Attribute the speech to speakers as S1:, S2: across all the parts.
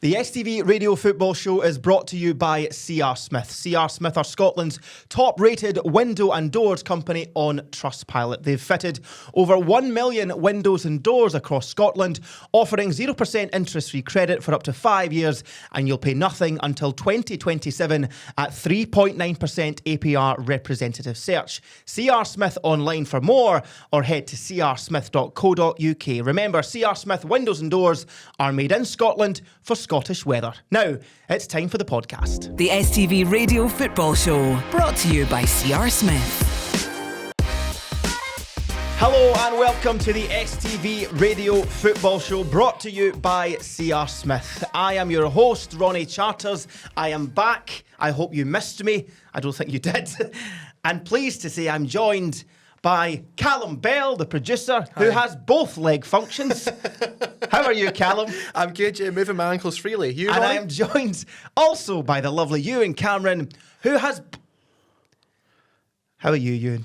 S1: The STV Radio Football Show is brought to you by C.R. Smith. C.R. Smith are Scotland's top-rated window and doors company on Trustpilot. They've fitted over 1 million windows and doors across Scotland, offering 0% interest-free credit for up to 5 years, and you'll pay nothing until 2027 at 3.9% APR representative search. C.R. Smith online for more, or head to crsmith.co.uk. Remember, C.R. Smith windows and doors are made in Scotland for Scottish weather. Now, it's time for the podcast.
S2: The STV Radio Football Show, brought to you by C.R. Smith.
S1: Hello and welcome to the STV Radio Football Show, brought to you by C.R. Smith. I am your host, Ronnie Charters. I am back. I hope you missed me. I don't think you did. And pleased to say I'm joined by Callum Bell, the producer, who has both leg functions. How are you, Callum?
S3: I'm good, yeah, moving my ankles freely. You,
S1: and
S3: Ronnie?
S1: I am joined also by the lovely Ewen Cameron, who has... How are you, Ewan?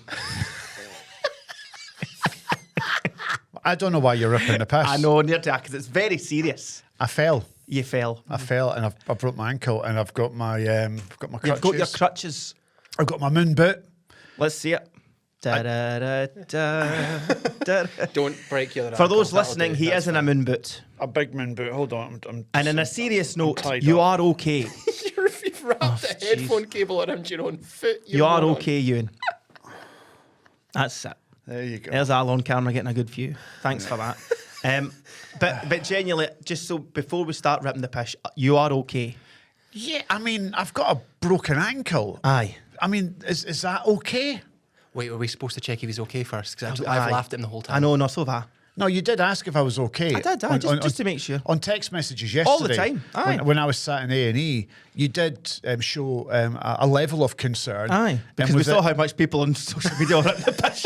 S4: I don't know why you're ripping the piss.
S1: I know, near to because it's very serious.
S4: I fell.
S1: You fell.
S4: I fell, and I broke my ankle, and I've got my crutches.
S1: You've got your crutches.
S4: I've got my moon boot.
S1: Let's see it. Da, da, da, da, da.
S3: Don't break your ankle.
S1: For those listening, he is in a moon boot.
S4: A big moon boot. Hold on.
S1: And in a serious note,
S4: tied
S1: you
S4: up.
S1: are okay.
S3: You've wrapped a headphone cable around your own foot.
S1: You are okay, Ewan. That's it.
S4: There you go.
S1: There's Al on camera getting a good view. Thanks for that. But genuinely, just so before we start ripping the pish, you are okay.
S4: Yeah, I mean, I've got a broken ankle.
S1: Aye.
S4: I mean, is that okay?
S3: Wait, were we supposed to check if he's okay first? Because
S1: Aye.
S3: I've laughed at him the whole time.
S1: I know, not so bad.
S4: No, you did ask if I was okay.
S1: I did, just to make sure.
S4: On text messages yesterday.
S1: All the time, aye.
S4: When I was sat in A&E, you did show a level of concern.
S1: Aye, because we saw how much people on social media are ripping the pish.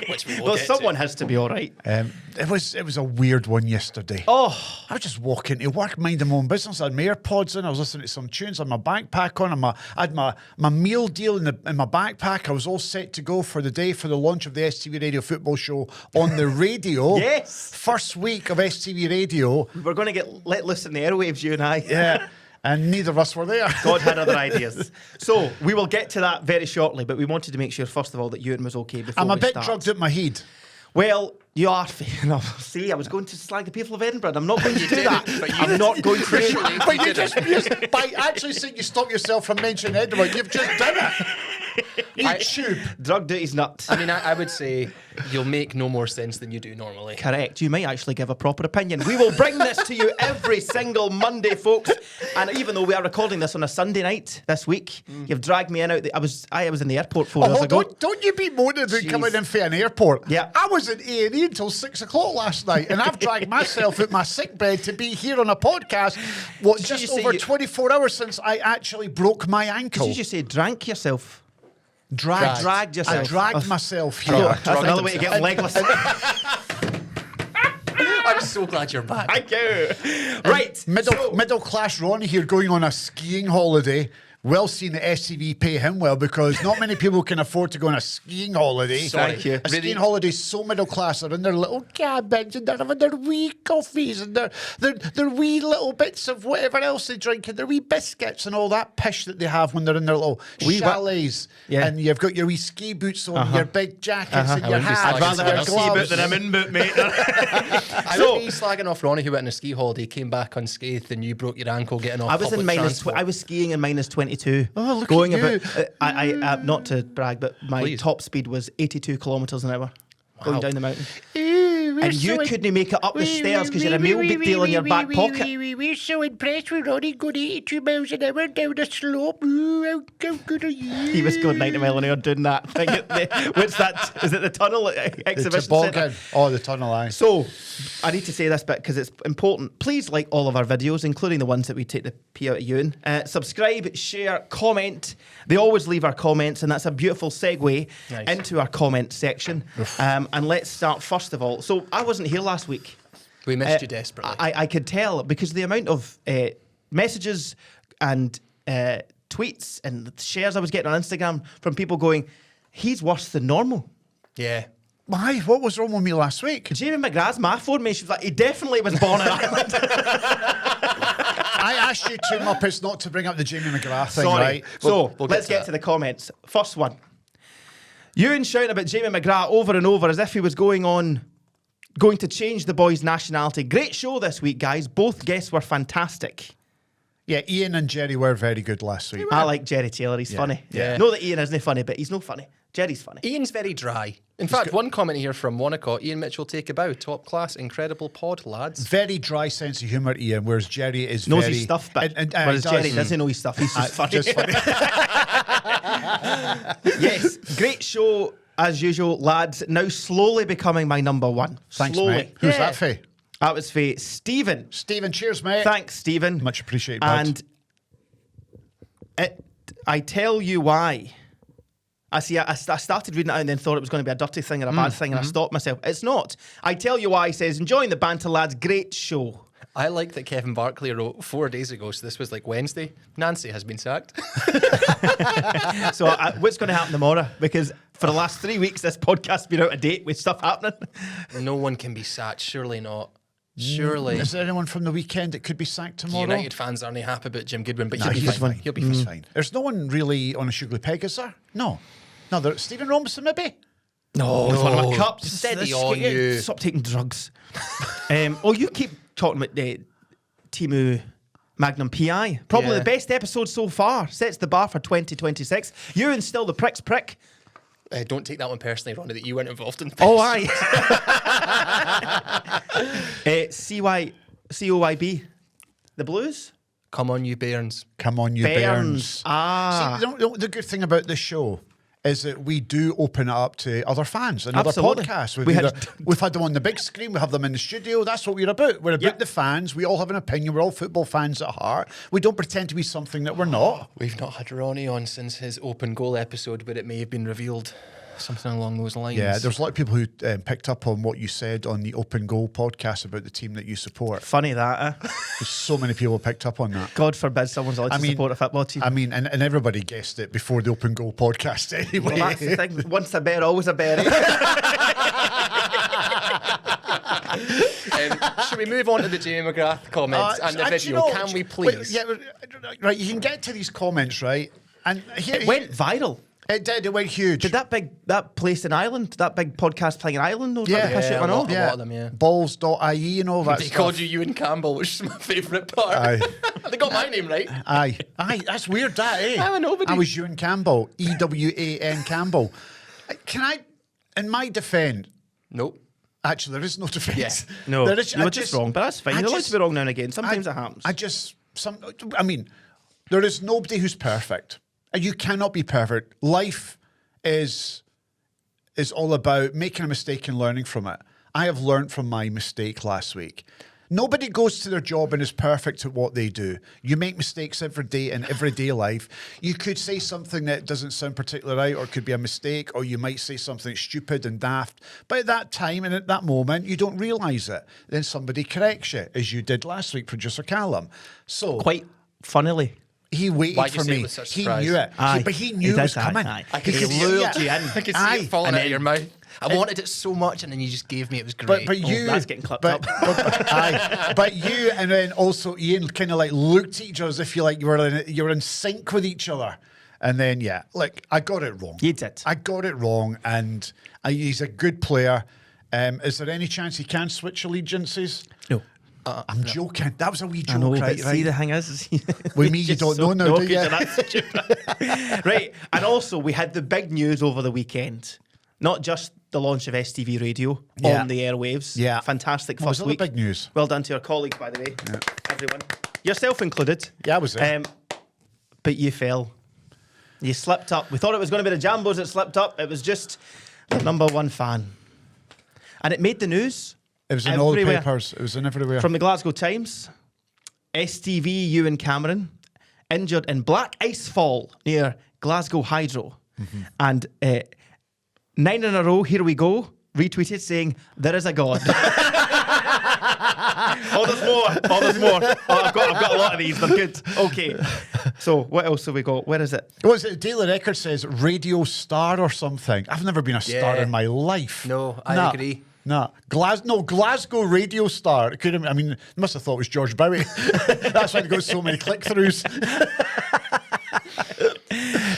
S3: Which we will
S1: Well,
S3: get
S1: someone
S3: to.
S1: has to be all right.
S4: It was a weird one yesterday.
S1: Oh,
S4: I was just walking to work, minding my own business. I had my AirPods in. I was listening to some tunes. I had my backpack on. I had my meal deal in my backpack. I was all set to go for the day for the launch of the STV Radio Football Show on the radio.
S1: Yes.
S4: First week of STV Radio.
S1: we're going to get let loose in the airwaves, you and I.
S4: Yeah. And neither of us were there.
S1: God had other ideas. So we will get to that very shortly, but we wanted to make sure, first of all, that Ewan was okay before
S4: I'm a
S1: we
S4: bit
S1: start.
S4: drugged at my head.
S1: Well, you are. See, I was going to slag the people of Edinburgh. I'm not going to do
S3: did,
S1: that.
S3: but you
S1: I'm not going to do
S3: officially-
S1: that.
S4: But you just by actually saying you stop yourself from mentioning Edinburgh, you've just done it. You tube.
S1: Drugged out his nut.
S3: I mean, I would say you'll make no more sense than you do normally.
S1: Correct. You might actually give a proper opinion. We will bring this to you every single Monday, folks. And even though we are recording this on a Sunday night this week, you've dragged me in out. I was in the airport 4 hours ago.
S4: Don't you be moaning about coming in for an airport.
S1: Yeah.
S4: I was at A&E until 6 o'clock last night, and I've dragged myself out my sick bed to be here on a podcast.
S1: Did
S4: Just
S1: you say
S4: over
S1: you-
S4: 24 hours since I actually broke my ankle.
S1: Did you say drank yourself?
S4: Dragged.
S1: Dragged yourself.
S4: I dragged myself
S1: Oh,
S4: here.
S1: that's another way to get legless.
S3: I'm so glad you're back.
S1: Thank you. Right.
S4: Middle class Ronnie here going on a skiing holiday. Well seen that STV pay him well, because not many people can afford to go on a skiing holiday.
S1: Thank you.
S4: A skiing holiday is so middle class. They're in their little cabins and they're having their wee coffees and their wee little bits of whatever else they drink and their wee biscuits and all that pish that they have when they're in their little chalets.
S1: Yeah.
S4: And you've got your wee ski boots on, your big jackets and
S3: I
S4: your
S3: wouldn't be
S4: hats.
S3: slagging
S1: I'd rather have a
S4: and
S1: ski
S4: your
S1: boot
S4: gloves.
S1: than a min boot, mate.
S3: I would be slagging off Ronnie, who went on a ski holiday, came back unscathed, and you broke your ankle getting off
S1: I was in
S3: public
S1: minus.
S3: transport.
S1: I was skiing in minus 22.
S4: Oh, look
S1: going
S4: at you.
S1: about. I not to brag, but my
S3: Please.
S1: top speed was 82 kilometres an hour going down the mountain.
S4: Ooh, we're
S1: And you couldn't make it up the stairs because you had a meal big deal in your back pocket.
S4: We're so impressed with Ronnie going 82 miles an hour down the slope. Ooh, how good are you?
S1: He was going 90 mile an hour doing that thing. What's that? Is it the tunnel
S4: The
S1: exhibition
S4: toboggan.
S1: centre?
S4: Oh, the tunnel eye.
S1: So, I need to say this bit because it's important. Please like all of our videos, including the ones that we take the pee out of Ewan. Subscribe, share, comment. They always leave our comments, and that's a beautiful segue into our comment section. And let's start first of all. So, I wasn't here last week.
S3: We missed you desperately.
S1: I could tell because the amount of messages and tweets and shares I was getting on Instagram from people going, he's worse than normal.
S3: Yeah.
S4: Why? What was wrong with me last week?
S1: Jamie McGrath's ma phoned me. She was like, he definitely was born in Ireland.
S4: I asked you two Muppets not to bring up the Jamie McGrath thing,
S1: Sorry.
S4: right?
S1: So,
S3: we'll
S1: let's
S3: get to
S1: get
S3: that.
S1: to the comments. First one. Euan shouting about Jamie McGrath over and over as if he was going to change the boy's nationality. Great show this week, guys. Both guests were fantastic.
S4: Yeah, Ian and Jerry were very good last week.
S1: I like Jerry Taylor. He's funny.
S3: Yeah.
S1: No, that Ian isn't funny, but he's no funny. Jerry's funny.
S3: Ian's very dry. In fact, one comment here from Monaco, Ian Mitchell, take a bow. Top class, incredible pod, lads.
S4: Very dry sense of humour, Ian, whereas Jerry is
S1: Knows
S4: very...
S1: his stuff, but
S4: and
S1: whereas
S4: he
S1: Jerry
S4: does.
S1: doesn't know his stuff. He's just funny.
S4: Just funny.
S1: Yes, great show as usual, lads. Now slowly becoming my number one.
S4: Thanks,
S1: slowly.
S4: mate. Who's that for?
S1: That was for Stephen.
S4: Stephen, cheers, mate.
S1: Thanks, Stephen.
S4: Much appreciated, bud.
S1: And I tell you why. I started reading it out and then thought it was going to be a dirty thing or a bad thing, and I stopped myself. It's not. I tell you why. He says, enjoying the banter, lads. Great show.
S3: I like that Kevin Barclay wrote 4 days ago, so this was like Wednesday. Nancy has been sacked.
S1: So what's going to happen tomorrow? Because for the last 3 weeks, this podcast's been out of date with stuff happening.
S3: No one can be sacked. Surely not. Surely.
S4: Is there anyone from the weekend that could be sacked tomorrow?
S3: United fans aren't happy about Jim Goodwin, but
S4: Nah,
S3: he'll be
S4: he's
S3: fine.
S4: fine.
S3: He'll be
S4: He's
S3: fine.
S4: fine. There's no one really on a sugary peg, is there? No. No, there's Stephen Robinson, maybe?
S1: No, it's one of my cups.
S3: Steady on you.
S1: Stop taking drugs. You keep talking about Timu Magnum PI. Probably
S3: Yeah.
S1: the best episode so far. Sets the bar for 2026. Ewan's still the prick's prick.
S3: Don't take that one personally, Ronny, that you weren't involved in this.
S1: Oh, aye. COYB. The Blues?
S3: Come on, you Bairns.
S4: Come on, you Bairns.
S1: Ah.
S4: See, the good thing about this show is that we do open it up to other fans and
S1: Absolutely.
S4: other podcasts.
S1: We
S4: We've had them on the big screen, we have them in the studio. That's what we're about. We're about the fans. We all have an opinion. We're all football fans at heart. We don't pretend to be something that we're not.
S3: We've not had Ronny on since his open goal episode, but it may have been revealed something along those lines.
S4: Yeah, there's a lot of people who picked up on what you said on the Open Goal podcast about the team that you support.
S1: Funny that,
S4: There's so many people picked up on that.
S1: God forbid someone's allowed to support a football team.
S4: I mean, and everybody guessed it before the Open Goal podcast anyway.
S1: Well, that's the thing. Once a bear, always a bear.
S3: Should we move on to the Jamie McGrath comments and the video? Can we please?
S4: Right, you can get to these comments, right? And here
S1: It went viral.
S4: It did. It went huge.
S1: Did that place in Ireland, that big podcast playing in Ireland, or
S4: Yeah.
S1: did they push it
S3: Yeah,
S1: or
S3: a lot.
S1: not?
S3: of them, yeah.
S4: Balls.ie and all that
S3: They
S4: stuff.
S3: called you Ewan Campbell, which is my favourite part.
S4: Aye.
S3: They got my name right.
S4: Aye. That's weird, that, eh?
S3: I know, but
S4: I was Ewan Campbell. EWAN Campbell. Can I, in my defence,
S3: Nope.
S4: actually, there is no defence.
S3: Yes.
S1: No,
S4: There is,
S1: you were just wrong, but that's fine. You're allowed to be wrong now and again. Sometimes it happens.
S4: I mean, there is nobody who's perfect. And you cannot be perfect. Life is all about making a mistake and learning from it. I have learned from my mistake last week. Nobody goes to their job and is perfect at what they do. You make mistakes every day in everyday life. You could say something that doesn't sound particularly right, or it could be a mistake, or you might say something stupid and daft. But at that time and at that moment, you don't realise it. Then somebody corrects you, as you did last week, producer Callum. So
S1: Quite funnily.
S4: he waited
S3: Why'd you
S4: for
S3: say it
S4: me.
S3: with such
S4: He
S3: surprise?
S4: knew it.
S1: Aye.
S4: But he
S1: He
S4: knew it
S1: did,
S4: was coming.
S1: aye.
S3: I could
S1: He
S3: see
S1: lured
S3: it.
S1: you in.
S3: I could see
S4: Aye.
S3: it falling
S1: And
S3: out
S1: then-
S3: of your mouth. I wanted it so much, and then you just gave me. It was great.
S4: But you,
S1: that's getting clipped
S4: but,
S1: up.
S4: Aye. But you and then also Ian kind of like looked at each other as if you were in sync with each other. And then I got it wrong.
S1: You did.
S4: I got it wrong, and he's a good player. Is there any chance he can switch allegiances?
S1: No.
S4: I'm joking. That was a wee
S1: I know,
S4: joke,
S1: but see,
S4: right?
S1: the thing is
S4: With me, you don't know now, do you?
S1: Right, and also we had the big news over the weekend. Not just the launch of STV Radio
S4: Yeah.
S1: on the airwaves.
S4: Yeah.
S1: Fantastic
S4: Was
S1: first
S4: it the
S1: week.
S4: big news?
S1: Well done to our colleagues, by the way. Everyone. Yourself included.
S4: Yeah, I was there.
S1: But you fell. You slipped up. We thought it was going to be the Jambos that slipped up. It was just the number one fan. And it made the news.
S4: It was in all the
S1: everywhere.
S4: papers. It was in everywhere.
S1: From the Glasgow Times, STV Ewen Cameron injured in black ice fall near Glasgow Hydro. And 9 in a row, here we go, retweeted saying, there is a God. Oh, there's more. Oh, there's more. Oh, I've got a lot of these. They're good. Okay. So what else have we got? Where is it?
S4: Was it Daily Record says radio star or something? I've never been a star
S3: Yeah.
S4: in my life.
S3: No, I
S4: Nah.
S3: agree.
S4: No, Glasgow radio star. It could have, I mean, must have thought it was George Bowie. That's why it got so many click-throughs.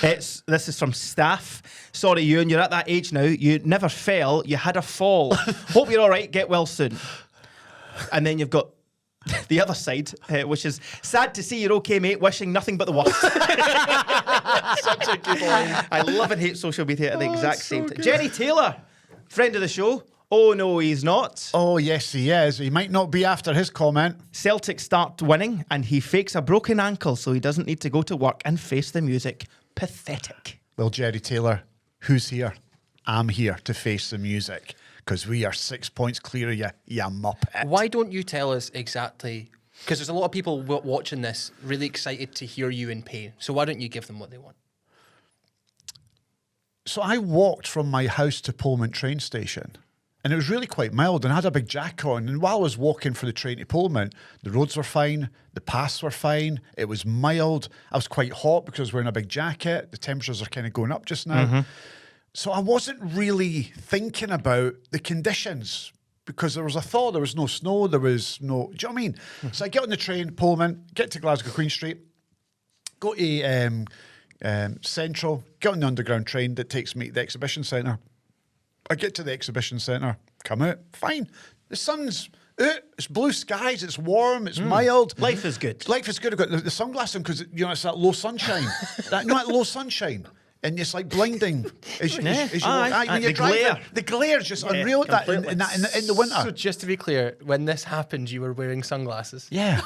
S1: This is from staff. Sorry, Euan, you're at that age now. You never fell, you had a fall. Hope you're all right, get well soon. And then you've got the other side, which is sad to see you're okay, mate, wishing nothing but the worst.
S3: Such a good line.
S1: I love and hate social media at the exact same time. Jerry Taylor, friend of the show. Oh, no, he's not.
S4: Oh, yes, he is. He might not be after his comment.
S1: Celtic start winning and he fakes a broken ankle so he doesn't need to go to work and face the music. Pathetic.
S4: Well, Jerry Taylor, who's here? I'm here to face the music because we are 6 points clear of you, you muppet.
S3: Why don't you tell us exactly? Because there's a lot of people watching this really excited to hear you in pain. So why don't you give them what they want?
S4: So I walked from my house to Pullman train station. And it was really quite mild, and I had a big jacket on. And while I was walking for the train to Pullman, the roads were fine, the paths were fine, it was mild. I was quite hot because I was wearing a big jacket. The temperatures are kind of going up just now. So I wasn't really thinking about the conditions because there was a thaw, there was no snow, there was no... Do you know what I mean? So I get on the train, Pullman, get to Glasgow Queen Street, go to Central, get on the underground train that takes me to the exhibition centre. I get to the exhibition centre, come out, fine. The sun's out, it's blue skies, it's warm, it's mild.
S1: Life is good.
S4: Life is good. I've got the sunglasses on because, you know, it's that low sunshine. that low sunshine. And it's like blinding as you walk. When you're
S1: the
S4: driving,
S1: glare.
S4: the glare's just unreal that in the winter.
S3: So just to be clear, when this happened, you were wearing sunglasses?
S4: Yeah.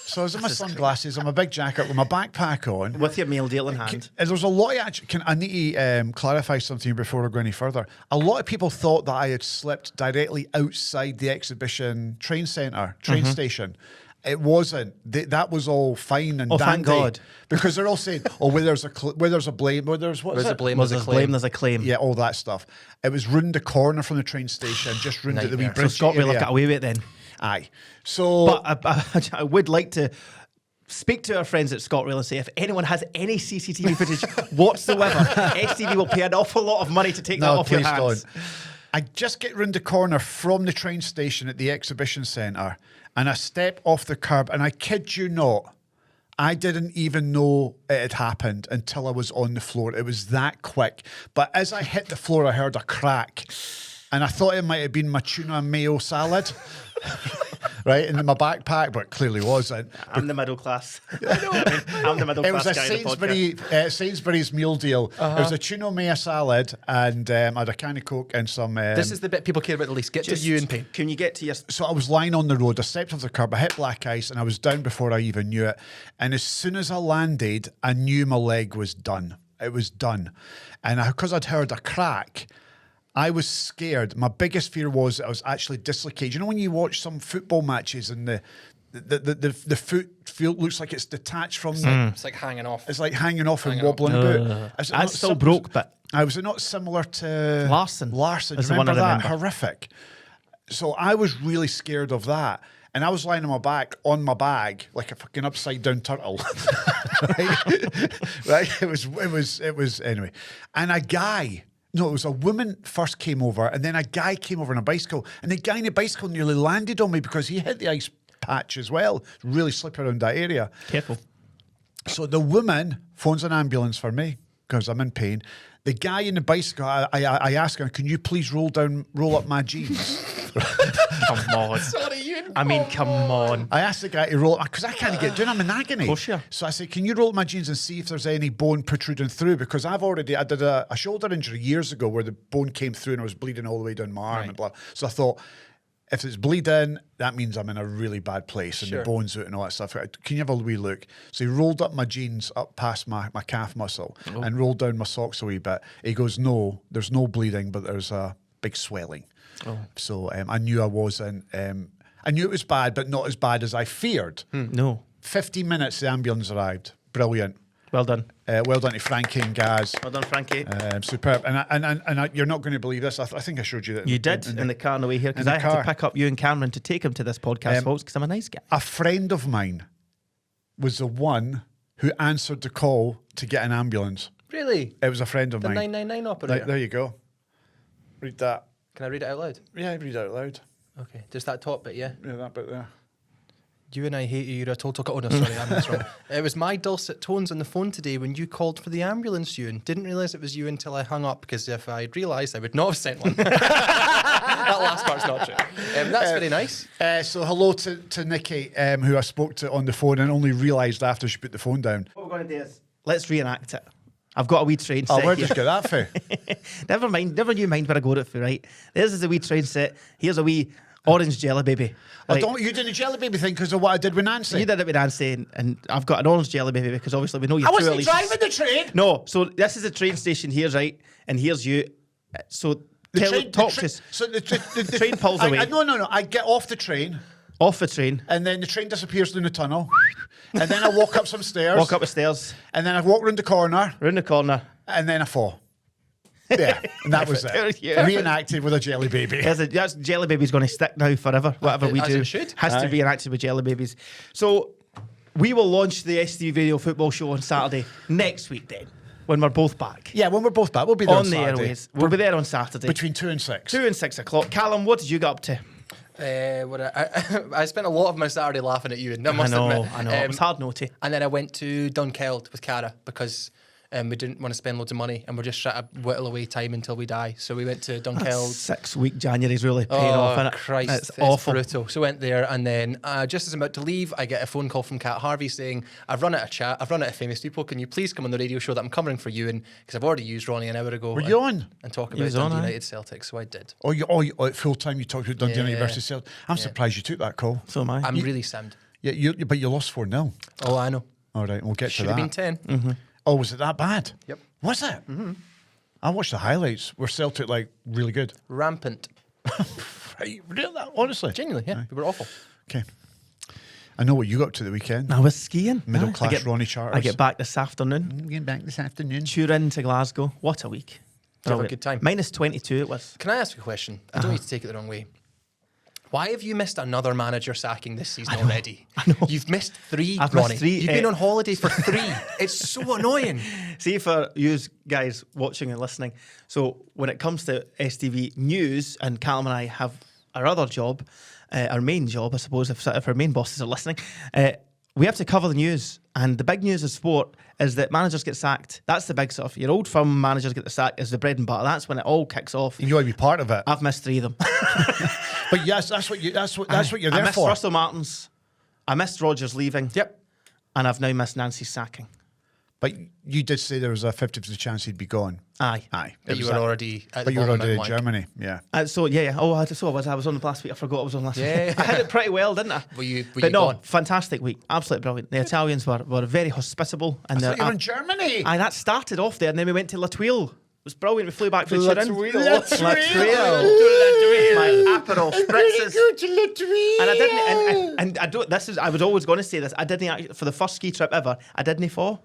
S4: So I was in my sunglasses, on my big jacket with my backpack on.
S1: With your meal deal in hand.
S4: And there's a lot of I need to clarify something before I go any further. A lot of people thought that I had slipped directly outside the exhibition train station. It wasn't. That was all fine and dandy.
S1: Thank God.
S4: Because they're all saying, where there's a blame, where there's what is
S3: There's
S4: it?
S3: a blame,
S1: Well,
S3: there's a
S1: there's
S3: claim.
S1: blame, there's a claim.
S4: Yeah, all that stuff. It was round the corner from the train station, just round at the wee
S3: Nightmare.
S4: bridge
S1: So Scott will
S4: area.
S1: got away with it then.
S4: Aye. So...
S1: But I would like to speak to our friends at ScotRail and say if anyone has any CCTV footage whatsoever, STV will pay an awful lot of money to take that off your hands.
S4: Don't. I just get round the corner from the train station at the exhibition centre and I step off the curb and I kid you not, I didn't even know it had happened until I was on the floor. It was that quick. But as I hit the floor, I heard a crack and I thought it might have been my tuna and mayo salad. Right, in my backpack, but it clearly wasn't.
S1: I'm the middle class. I'm the middle
S4: It
S1: class
S4: was a
S1: guy in the podcast.
S4: Sainsbury's meal deal. It was a tuna mayo salad and I had a can of Coke and some...
S3: This is the bit people care about the least. Get to you in pain.
S1: Can you get to your...
S4: So I was lying on the road, I stepped off the curb, I hit black ice and I was down before I even knew it. And as soon as I landed, I knew my leg was done. It was done. And because I'd heard a crack... I was scared. My biggest fear was that I was actually dislocated. You know when you watch some football matches and the foot looks like it's detached from the...
S3: It's like hanging off.
S4: It's like hanging off and wobbling about.
S1: I still broke, but...
S4: Was it not similar to...
S1: Larson.
S4: Larson.
S1: Is
S4: Do
S1: the
S4: you
S1: one I
S4: remember that?
S1: remember.
S4: Horrific. So I was really scared of that. And I was lying on my back, on my bag, like a fucking upside down turtle. right? It was anyway. And a guy... No, it was a woman first came over, and then a guy came over on a bicycle, and the guy on the bicycle nearly landed on me because he hit the ice patch as well. Really slippery around that area.
S1: Careful.
S4: So the woman phones an ambulance for me because I'm in pain. The guy in the bicycle, I ask him, can you please roll up my jeans?
S1: Come on.
S3: Sorry, you.
S1: I mean, come on.
S4: I asked the guy to roll up, because I can't get down, I'm in agony.
S1: Of course you are.
S4: So I said, can you roll up my jeans and see if there's any bone protruding through? Because I did a shoulder injury years ago where the bone came through and I was bleeding all the way down my arm and blah. So I thought, if it's bleeding, that means I'm in a really bad place and the bone's out and all that stuff. Can you have a wee look? So he rolled up my jeans up past my calf muscle and rolled down my socks a wee bit. He goes, no, there's no bleeding, but there's a big swelling. So I knew I wasn't... I knew it was bad, but not as bad as I feared.
S1: No.
S4: 50 minutes, the ambulance arrived. Brilliant.
S1: Well done.
S4: Well done to Frankie and Gaz.
S1: Well done, Frankie.
S4: Superb. And you're not going to believe this. I think I showed you that.
S1: You did in the car on the way here because
S4: in
S1: I
S4: the
S1: had to
S4: car.
S1: pick up Ewen Cameron to take him to this podcast, folks, because I'm a nice guy.
S4: A friend of mine was the one who answered the call to get an ambulance.
S3: Really?
S4: It was a friend of
S3: The
S4: mine.
S3: 999 operator.
S4: There you go. Read that.
S3: Can I read it out loud?
S4: Yeah, read it out loud.
S3: Okay, just that top bit, yeah.
S4: Yeah, that bit there.
S3: You and I hate you. You're a total. Oh no, sorry, I'm wrong. It was my dulcet tones on the phone today when you called for the ambulance, Euan. Didn't realise it was you until I hung up, because if I'd realised, I would not have sent one. That last part's not true. That's very nice.
S4: So hello to Nikki, who I spoke to on the phone and only realised after she put the phone down.
S1: What we're going to do is let's reenact it. I've got a wee train set.
S4: Oh, where'd
S1: here.
S4: you get that for?
S1: Never mind. Never you mind where I got it for. Right. This is a wee train set. Here's a wee orange jelly baby.
S4: Oh,
S1: Right.
S4: don't you did a jelly baby thing because of what I did with Nancy?
S1: You did it with Nancy, and I've got an orange jelly baby because obviously we know you're
S4: I
S1: two
S4: wasn't
S1: at least.
S4: driving the train.
S1: No, so this is the train station here, right? And here's you. So talk to us.
S4: So the
S1: train pulls away.
S4: No. I get off the train,
S1: Off the train,
S4: and then the train disappears in the tunnel, and then I walk up some stairs.
S1: walk up the stairs,
S4: And then I walk round the corner,
S1: round the corner.
S4: and then I fall. Yeah, and that was it.
S1: Yeah.
S4: Reenacted with a jelly baby.
S1: That's jelly baby's going to stick now forever. Whatever we
S3: As
S1: do
S3: it should.
S1: has to be enacted with jelly babies. So we will launch the STV Radio Football Show on Saturday next week. Then, when we're both back
S4: Yeah, when we're both back, we'll be there
S1: on the
S4: Saturday.
S1: airways, we'll be there on Saturday
S4: Between 2 and 6.
S1: 2 and 6 o'clock. Callum, what did you get up to?
S3: I spent a lot of my Saturday laughing at you, and I must admit.
S1: I know. It was hard naughty.
S3: And then I went to Dunkeld with Cara because we didn't want to spend loads of money, and we're just trying to whittle away time until we die. So we went to Dunkeld.
S1: 6 week January's really paying off, innit?
S3: Christ,
S1: It's awful.
S3: brutal. So went there, and then just as I'm about to leave, I get a phone call from Kat Harvey saying, I've run out of chat, I've run out of famous people, can you please come on the radio show that I'm covering for you? And because I've already used Ronny an hour ago.
S4: Were you on?
S3: And talk
S1: He
S3: about
S1: was on,
S3: Dundee
S1: aye.
S3: United Celtic, so I did.
S4: At full time you talked about Dundee United versus Celtic. I'm surprised you took that call.
S1: So am I.
S3: I'm really sammed.
S4: Yeah, but you lost 4-0.
S3: Oh, I know.
S4: All right, we'll get
S3: Should
S4: to
S3: have
S4: that.
S3: been 10.
S4: Oh, was it that bad?
S3: Yep.
S4: Was it? Mm-hmm. I watched the highlights. Were Celtic really good?
S3: Rampant.
S4: Right, really? Honestly?
S3: Genuinely, yeah. We were awful.
S4: Okay. I know what you got up to the weekend.
S1: I was skiing.
S4: Middle
S1: Aye.
S4: class
S1: I get-
S4: Ronnie Charters.
S1: I get back this afternoon.
S4: I'm getting back this afternoon.
S1: Tune in to Glasgow. What a week.
S3: Did you have a
S1: Brilliant.
S3: good time?
S1: Minus 22 it was.
S3: Can I ask you a question? I don't need to take it the wrong way. Why have you missed another manager sacking this season already?
S1: I know.
S3: You've missed 3,
S1: I've missed
S3: Ronny.
S1: 3,
S3: You've been on holiday for 3. It's so annoying.
S1: See, for you guys watching and listening, so when it comes to STV News, and Callum and I have our other job, our main job, I suppose, if our main bosses are listening, we have to cover the news. And the big news of sport is that managers get sacked. That's the big stuff. Your old firm managers get the sack is the bread and butter. That's when it all kicks off.
S4: You want to be part of it.
S1: I've missed 3 of them.
S4: But yes, that's what you're
S1: I
S4: there
S1: missed
S4: for.
S1: Russell Martin's. I missed Rogers leaving.
S3: Yep.
S1: And I've now missed Nancy's sacking.
S4: But you did say there was a 50% chance he'd be gone.
S1: Aye.
S4: Aye.
S3: But you were already at
S4: But
S3: the
S4: you were
S3: bottom
S4: already
S3: of
S4: in
S3: Mount
S4: Germany. Yeah.
S1: So yeah. Oh, I was on last week. I forgot I was on last
S3: Yeah.
S1: week. I had it pretty well, didn't I?
S3: Were you
S1: But no,
S3: gone?
S1: fantastic week. Absolutely brilliant. The Italians were very hospitable. And
S4: I thought you were in Germany.
S1: Aye, that started off there, and then we went to La Tuile. It was brilliant. We flew back for Turin.
S4: La Tuile.
S1: My Aperol spritzes. And I didn't. And I don't. This is. I was always going to say this. I didn't actually, for the first ski trip ever. I didn't fall.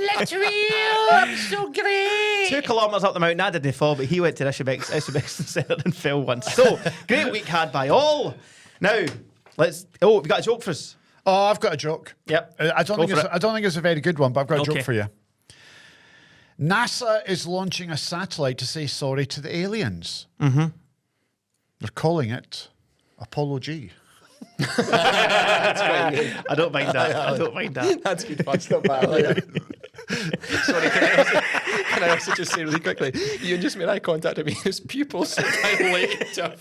S4: I'm so great.
S1: 2 kilometres up the mountain, I didn't fall, but he went to Ishabex Centre and fell once. So, great week had by all. Now, we've got a joke for us.
S4: Oh, I've got a joke.
S1: Yep.
S4: I don't think it's a very good one, but I've got a
S1: Okay.
S4: joke for you. NASA is launching a satellite to say sorry to the aliens. Mm-hmm. They're calling it Apollo G.
S1: I don't mind that.
S3: That's good fun. It's not bad. Sorry, can I also just say really quickly? You just made eye contact with me. His pupils are dilated to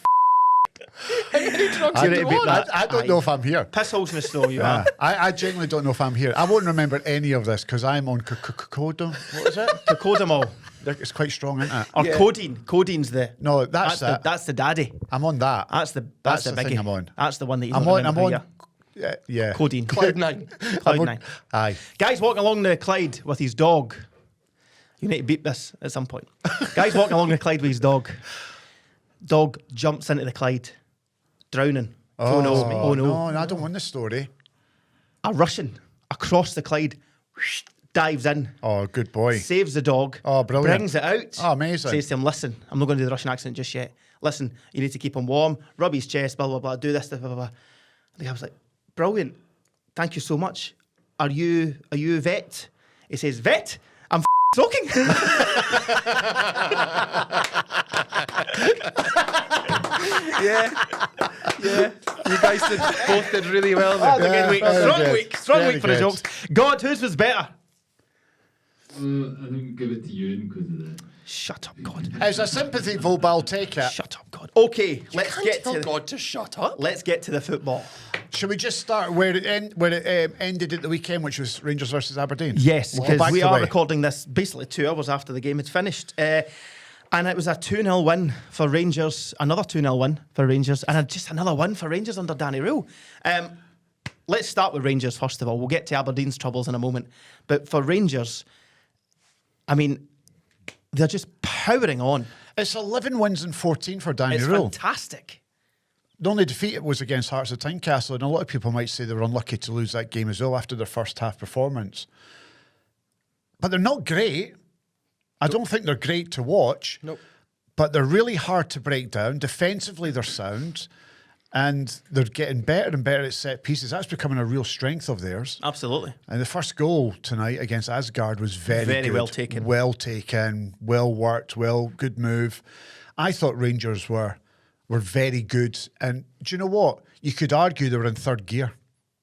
S4: I don't know if I'm here.
S1: Piss holes in the snow, you are.
S4: I genuinely don't know if I'm here. I won't remember any of this because I'm on Cocodom. What is it?
S1: Cocodamol.
S4: It's quite strong, isn't it?
S1: Or codeine. Codeine's the...
S4: No, that's it.
S1: That's the daddy.
S4: I'm on that.
S1: That's the
S4: the
S1: biggie.
S4: thing I'm on.
S1: That's the one that you
S4: I'm
S1: don't
S4: on.
S1: remember,
S4: I'm on.
S1: yeah.
S4: Yeah.
S1: Codeine.
S3: Cloud9.
S1: Cloud9.
S4: Aye.
S1: Guy's walking along the Clyde with his dog. You need to beep this at some point. Guy's walking along the Clyde with his dog. Dog jumps into the Clyde, drowning. Oh no! Oh no!
S4: No, I don't want the story.
S1: A Russian across the Clyde dives in,
S4: Oh, good boy.
S1: saves the dog.
S4: Oh, brilliant.
S1: Brings it out.
S4: Oh, amazing.
S1: Says to him, "Listen, I'm not going to do the Russian accent just yet. Listen, you need to keep him warm. Rub his chest. Blah blah blah. Do this. Blah blah blah." The guy was like, "Brilliant. Thank you so much. Are you a vet?" He says, "Vet? I'm talking.
S3: Yeah. You guys both did really well there.
S1: Good week. Strong
S4: Very
S1: week for the
S4: good.
S1: jokes. God, whose was better?
S5: I think give it to Euan because of the.
S1: Shut up, God.
S4: It's a sympathy vote, but I'll take it.
S1: Shut up, God. Okay, let's get
S3: Tell
S1: to
S3: God to shut up.
S1: let's get to the football.
S4: Shall we just start where it ended at the weekend, which was Rangers versus Aberdeen?
S1: Yes,
S4: We'll go
S1: because
S4: back
S1: we
S4: to
S1: are
S4: way.
S1: recording this basically 2 hours after the game had finished. And it was a 2-0 win for Rangers, another 2-0 win for Rangers, and just another win for Rangers under Danny Rule. Let's start with Rangers first of all. We'll get to Aberdeen's troubles in a moment. But for Rangers, I mean, they're just powering on.
S4: It's 11 wins and 14 for Danny
S1: It's
S4: Rule.
S1: fantastic.
S4: The only defeat was against Hearts at Tynecastle, and a lot of people might say they were unlucky to lose that game as well after their first half performance. But they're not great. I don't think they're great to watch.
S3: Nope.
S4: But they're really hard to break down. Defensively, they're sound. And they're getting better and better at set pieces. That's becoming a real strength of theirs.
S1: Absolutely.
S4: And the first goal tonight against Asgard was very good.
S1: well taken.
S4: Well taken, well worked, good move. I thought Rangers were very good. And do you know what? You could argue they were in third gear.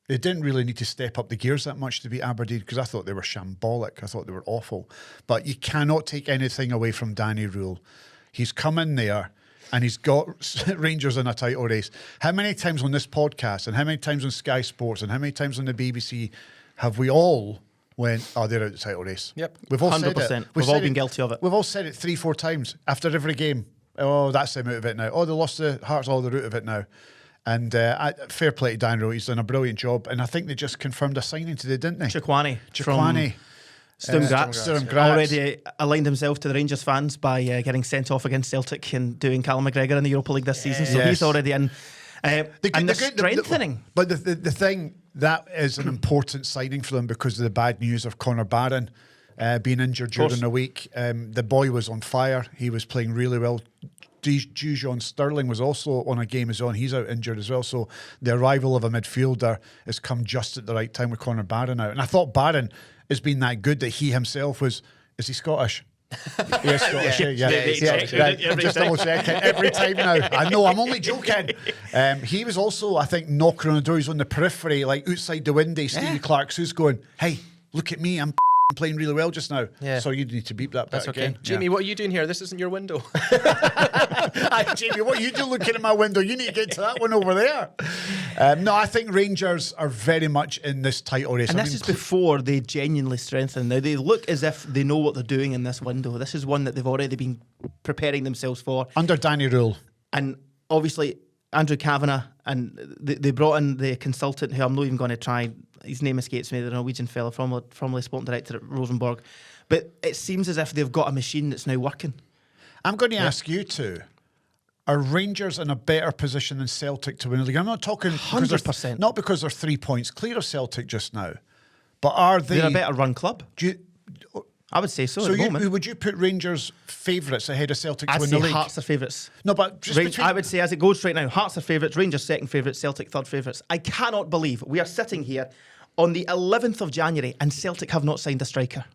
S4: They didn't really need to step up the gears that much to beat Aberdeen because I thought they were shambolic. I thought they were awful. But you cannot take anything away from Danny Rule. He's come in there and he's got Rangers in a title race. How many times on this podcast and how many times on Sky Sports and how many times on the BBC have we all went, oh, they're out of the title race?
S3: Yep.
S4: We've all said
S1: 100%.
S4: it.
S1: We've all
S4: said
S1: been guilty of it.
S4: We've all said it 3-4 times after every game. Oh, that's them out of it now. Oh, they lost the Hearts, all they're out of it now. And fair play to Dan Rowe. He's done a brilliant job. And I think they just confirmed a signing today, didn't they?
S1: Chikwani.
S4: Chikwani.
S1: Sturm
S4: Sturm Graz.
S1: already aligned himself to the Rangers fans by getting sent off against Celtic and doing Callum McGregor in the Europa League this season. So
S4: Yes.
S1: he's already in. And they're strengthening.
S4: But the thing, that is an important signing for them because of the bad news of Connor Barron being injured during the week. The boy was on fire. He was playing really well. Dujon Sterling was also on a game as well, and he's out injured as well. So the arrival of a midfielder has come just at the right time with Connor Barron out. And I thought Barron has been that good that he himself was. Is he Scottish? He is Scottish.
S1: Every
S4: Just
S1: time.
S4: double checking every time now. I know, I'm only joking. He was also, I think, knocking on the door. He's on the periphery, like outside the window. Stevie Clark's who's going, hey, look at me, I'm playing really well just now.
S3: Yeah.
S4: So you need to beep that
S3: That's
S4: bit
S3: okay.
S4: again.
S3: Jamie, what are you doing here? This isn't your window.
S4: Hi, Jamie, what are you doing looking at my window? You need to get to that one over there. No, I think Rangers are very much in this title race.
S1: And this is before they genuinely strengthen. Now, they look as if they know what they're doing in this window. This is one that they've already been preparing themselves for.
S4: under Danny Rule.
S1: And obviously, Andrew Kavanagh, and they brought in the consultant who I'm not even going to try. His name escapes me, the Norwegian fella, formerly sporting director at Rosenborg. But it seems as if they've got a machine that's now working.
S4: I'm going to ask you two. Are Rangers in a better position than Celtic to win the league? I'm not talking
S1: 100%.
S4: Not because they're 3 points clear of Celtic just now, but are they?
S1: They're a better run club.
S4: Do you,
S1: I would say so
S4: so
S1: at the moment.
S4: would you put Rangers favourites ahead of Celtic to
S1: I'd
S4: win
S1: say
S4: the league?
S1: Hearts are favourites.
S4: No, but just between,
S1: I would say as it goes right now, Hearts are favourites, Rangers second favourites, Celtic third favourites. I cannot believe we are sitting here on the 11th of January and Celtic have not signed a striker.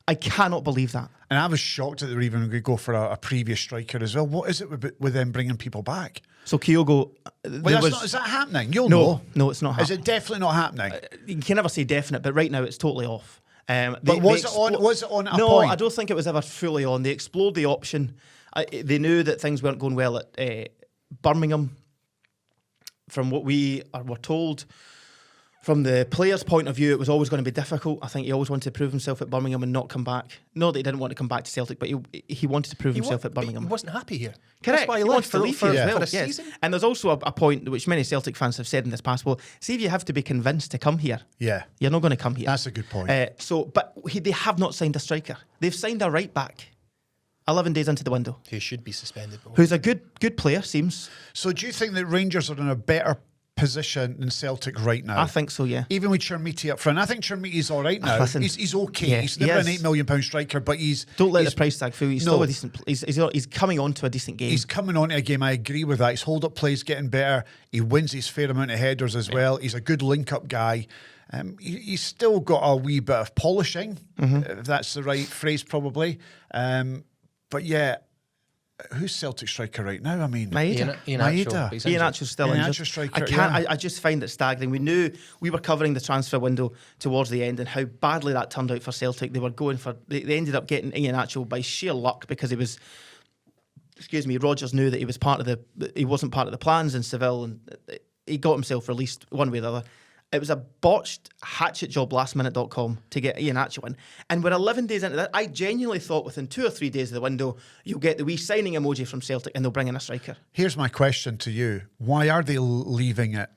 S1: I cannot believe that.
S4: And I was shocked that they were even going to go for a previous striker as well. What is it with them bringing people back?
S1: So Kyogo,
S4: Is that happening? You'll
S1: no,
S4: know.
S1: no, it's not
S4: Is
S1: happening.
S4: it definitely not happening?
S1: You can never say definite, but right now it's totally off.
S4: But was it on at a
S1: no,
S4: point?
S1: I don't think it was ever fully on. They explored the option. They knew that things weren't going well at Birmingham. From what we were told, from the player's point of view, it was always going to be difficult. I think he always wanted to prove himself at Birmingham and not come back. Not that he didn't want to come back to Celtic, but he wanted to prove himself at Birmingham.
S3: He wasn't happy here.
S1: Correct.
S3: That's why he
S1: wants
S3: left
S1: to leave
S3: for
S1: here as
S3: a
S1: well. Yes.
S3: season.
S1: And there's also a point which many Celtic fans have said in this past. Well, see if you have to be convinced to come here.
S4: Yeah.
S1: You're not going to come here.
S4: That's a good point.
S1: But they have not signed a striker. They've signed a right back. 11 days into the window.
S3: Who should be suspended. But
S1: Who's a good player, seems.
S4: So do you think that Rangers are in a better position than Celtic right now?
S1: I think so, yeah.
S4: Even with Chermiti up front, I think Chermiti's all right now.
S1: Listen,
S4: he's okay.
S1: yeah,
S4: He's
S1: he
S4: never an
S1: is.
S4: £8 million striker, but he's
S1: Don't let
S4: he's,
S1: the price tag fool you. He's
S4: No.
S1: still a decent. He's coming on to a decent game.
S4: He's coming on to a game. I agree with that. His hold-up play's getting better. He wins his fair amount of headers as well. He's a good link-up guy. He's still got a wee bit of polishing, if that's the right phrase, probably. But yeah, who's Celtic striker right now? I mean,
S1: Maeda.
S3: Iheanacho's
S1: still
S4: Iheanacho's
S1: injured.
S4: striker,
S1: I can't.
S4: yeah.
S1: I just find it staggering. We knew we were covering the transfer window towards the end, and how badly that turned out for Celtic. They were going for. They ended up getting Iheanacho by sheer luck because he was. Excuse me. Rodgers knew that he was part of the. He wasn't part of the plans in Seville, and he got himself released one way or the other. It was a botched hatchet job, lastminute.com, to get Iheanacho in. And we're 11 days into that. I genuinely thought within 2 or 3 days of the window, you'll get the wee signing emoji from Celtic and they'll bring in a striker.
S4: Here's my question to you. Why are they leaving it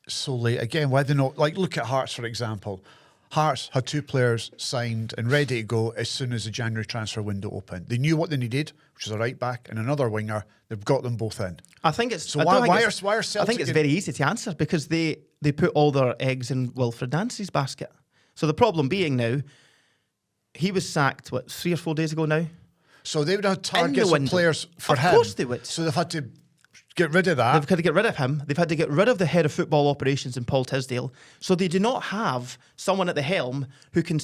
S4: so late? Again, why they not... Like, look at Hearts, for example. Hearts had 2 players signed and ready to go as soon as the January transfer window opened. They knew what they needed, which was a right back and another winger. They've got them both in.
S1: I think it's...
S4: So why are Celtic...
S1: I think it's very easy to answer because they put all their eggs in Wilfred Nancy's basket. So the problem being now, he was sacked, 3 or 4 days ago now?
S4: So they would have targets of players for him.
S1: Of course they would.
S4: So they've had to get rid of that.
S1: They've had to get rid of him. They've had to get rid of the head of football operations in Paul Tisdale. So they do not have someone at the helm who can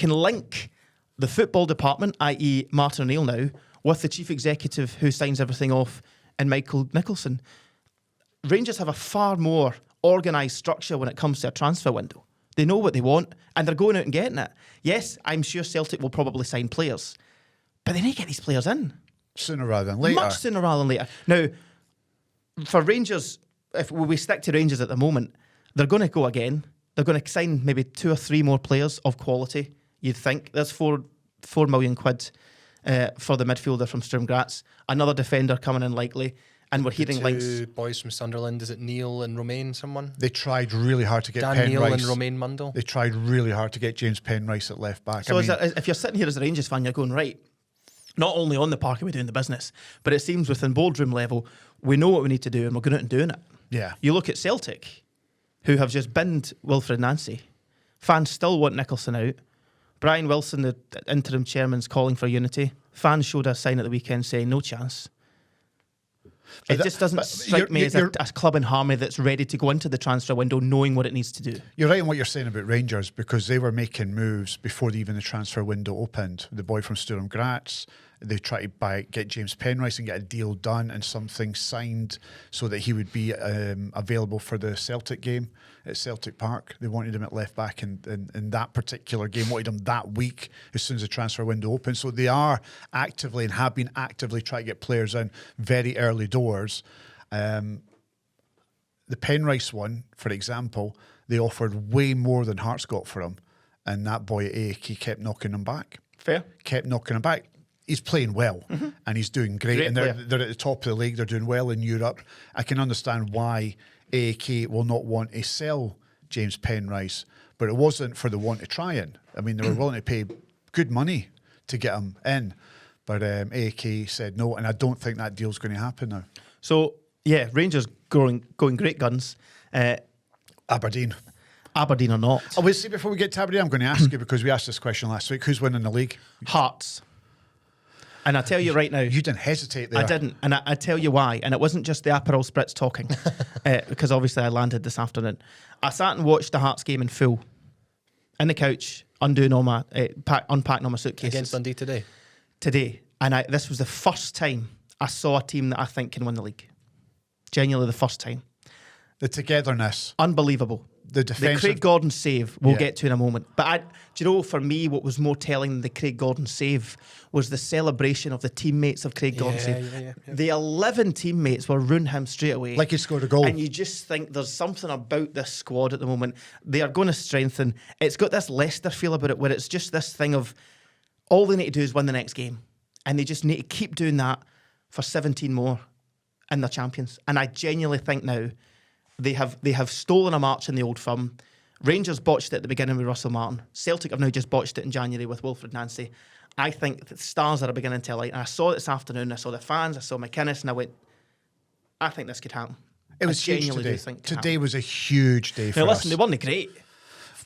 S1: link the football department, i.e. Martin O'Neill now, with the chief executive who signs everything off and Michael Nicholson. Rangers have a far more organised structure when it comes to a transfer window. They know what they want and they're going out and getting it. Yes, I'm sure Celtic will probably sign players, but they need to get these players in.
S4: Sooner rather than later.
S1: Much sooner rather than later. Now, for Rangers, if we stick to Rangers at the moment, they're going to go again. They're going to sign maybe 2 or 3 more players of quality, you'd think. There's 4 million quid for the midfielder from Sturm Graz. Another defender coming in likely. And we're hearing links.
S3: 2 boys from Sunderland, is it Neil and Romain, someone?
S4: They tried really hard to get
S3: Dan Neil
S4: Penrice.
S3: and Romain Mundell.
S4: They tried really hard to get James Penrice at left back.
S1: So if you're sitting here as a Rangers fan, you're going, right, not only on the park are we doing the business, but it seems within boardroom level, we know what we need to do and we're going out and doing it.
S4: Yeah.
S1: You look at Celtic, who have just binned Wilfred Nancy. Fans still want Nicholson out. Brian Wilson, the interim chairman's calling for unity. Fans showed a sign at the weekend saying no chance. It just doesn't strike me as a club in harmony that's ready to go into the transfer window knowing what it needs to do.
S4: You're right in what you're saying about Rangers because they were making moves before even the transfer window opened. The boy from Sturm Graz, they tried to get James Penrice and get a deal done and something signed so that he would be available for the Celtic game at Celtic Park. They wanted him at left back in that particular game, wanted him that week as soon as the transfer window opened. So they are actively and have been actively trying to get players in very early doors. The Penrice one, for example, they offered way more than Hearts got for him. And that boy at AEK kept knocking him back.
S1: Fair.
S4: Kept knocking him back. He's playing well and he's doing great. And they're at the top of the league. They're doing well in Europe. I can understand why AEK will not want to sell James Penrice, but it wasn't for the want to try in. I mean, they were willing to pay good money to get him in, but AEK said no, and I don't think that deal's going to happen now.
S1: So, yeah, Rangers going great guns.
S4: Aberdeen
S1: or not.
S4: Oh, wait, see, before we get to Aberdeen, I'm going to ask you, because we asked this question last week, who's winning the league?
S1: Hearts. And I tell you right now...
S4: You didn't hesitate there.
S1: I didn't. And I tell you why. And it wasn't just the Aperol Spritz talking, because obviously I landed this afternoon. I sat and watched the Hearts game in full, in the couch, unpacking all my suitcases.
S3: Against Dundee today.
S1: And this was the first time I saw a team that I think can win the league. Genuinely the first time.
S4: The togetherness.
S1: Unbelievable.
S4: The defensive...
S1: Craig Gordon save we'll get to in a moment. But do you know, for me, what was more telling than the Craig Gordon save was the celebration of the teammates of Craig Gordon save. Yeah. The 11 teammates were ruining him straight away.
S4: Like he scored a goal.
S1: And you just think there's something about this squad at the moment. They are going to strengthen. It's got this Leicester feel about it where it's just this thing of all they need to do is win the next game. And they just need to keep doing that for 17 more and they're champions. And I genuinely think now they have stolen a march in the Old Firm. Rangers botched it at the beginning with Russell Martin. Celtic have now just botched it in January with Wilfred Nancy. I think the stars are beginning to light. And I saw it this afternoon. I saw the fans. I saw McInnes, and I went, I think this could happen.
S4: It was huge today. Today was a huge day for us.
S1: Now listen, they weren't great.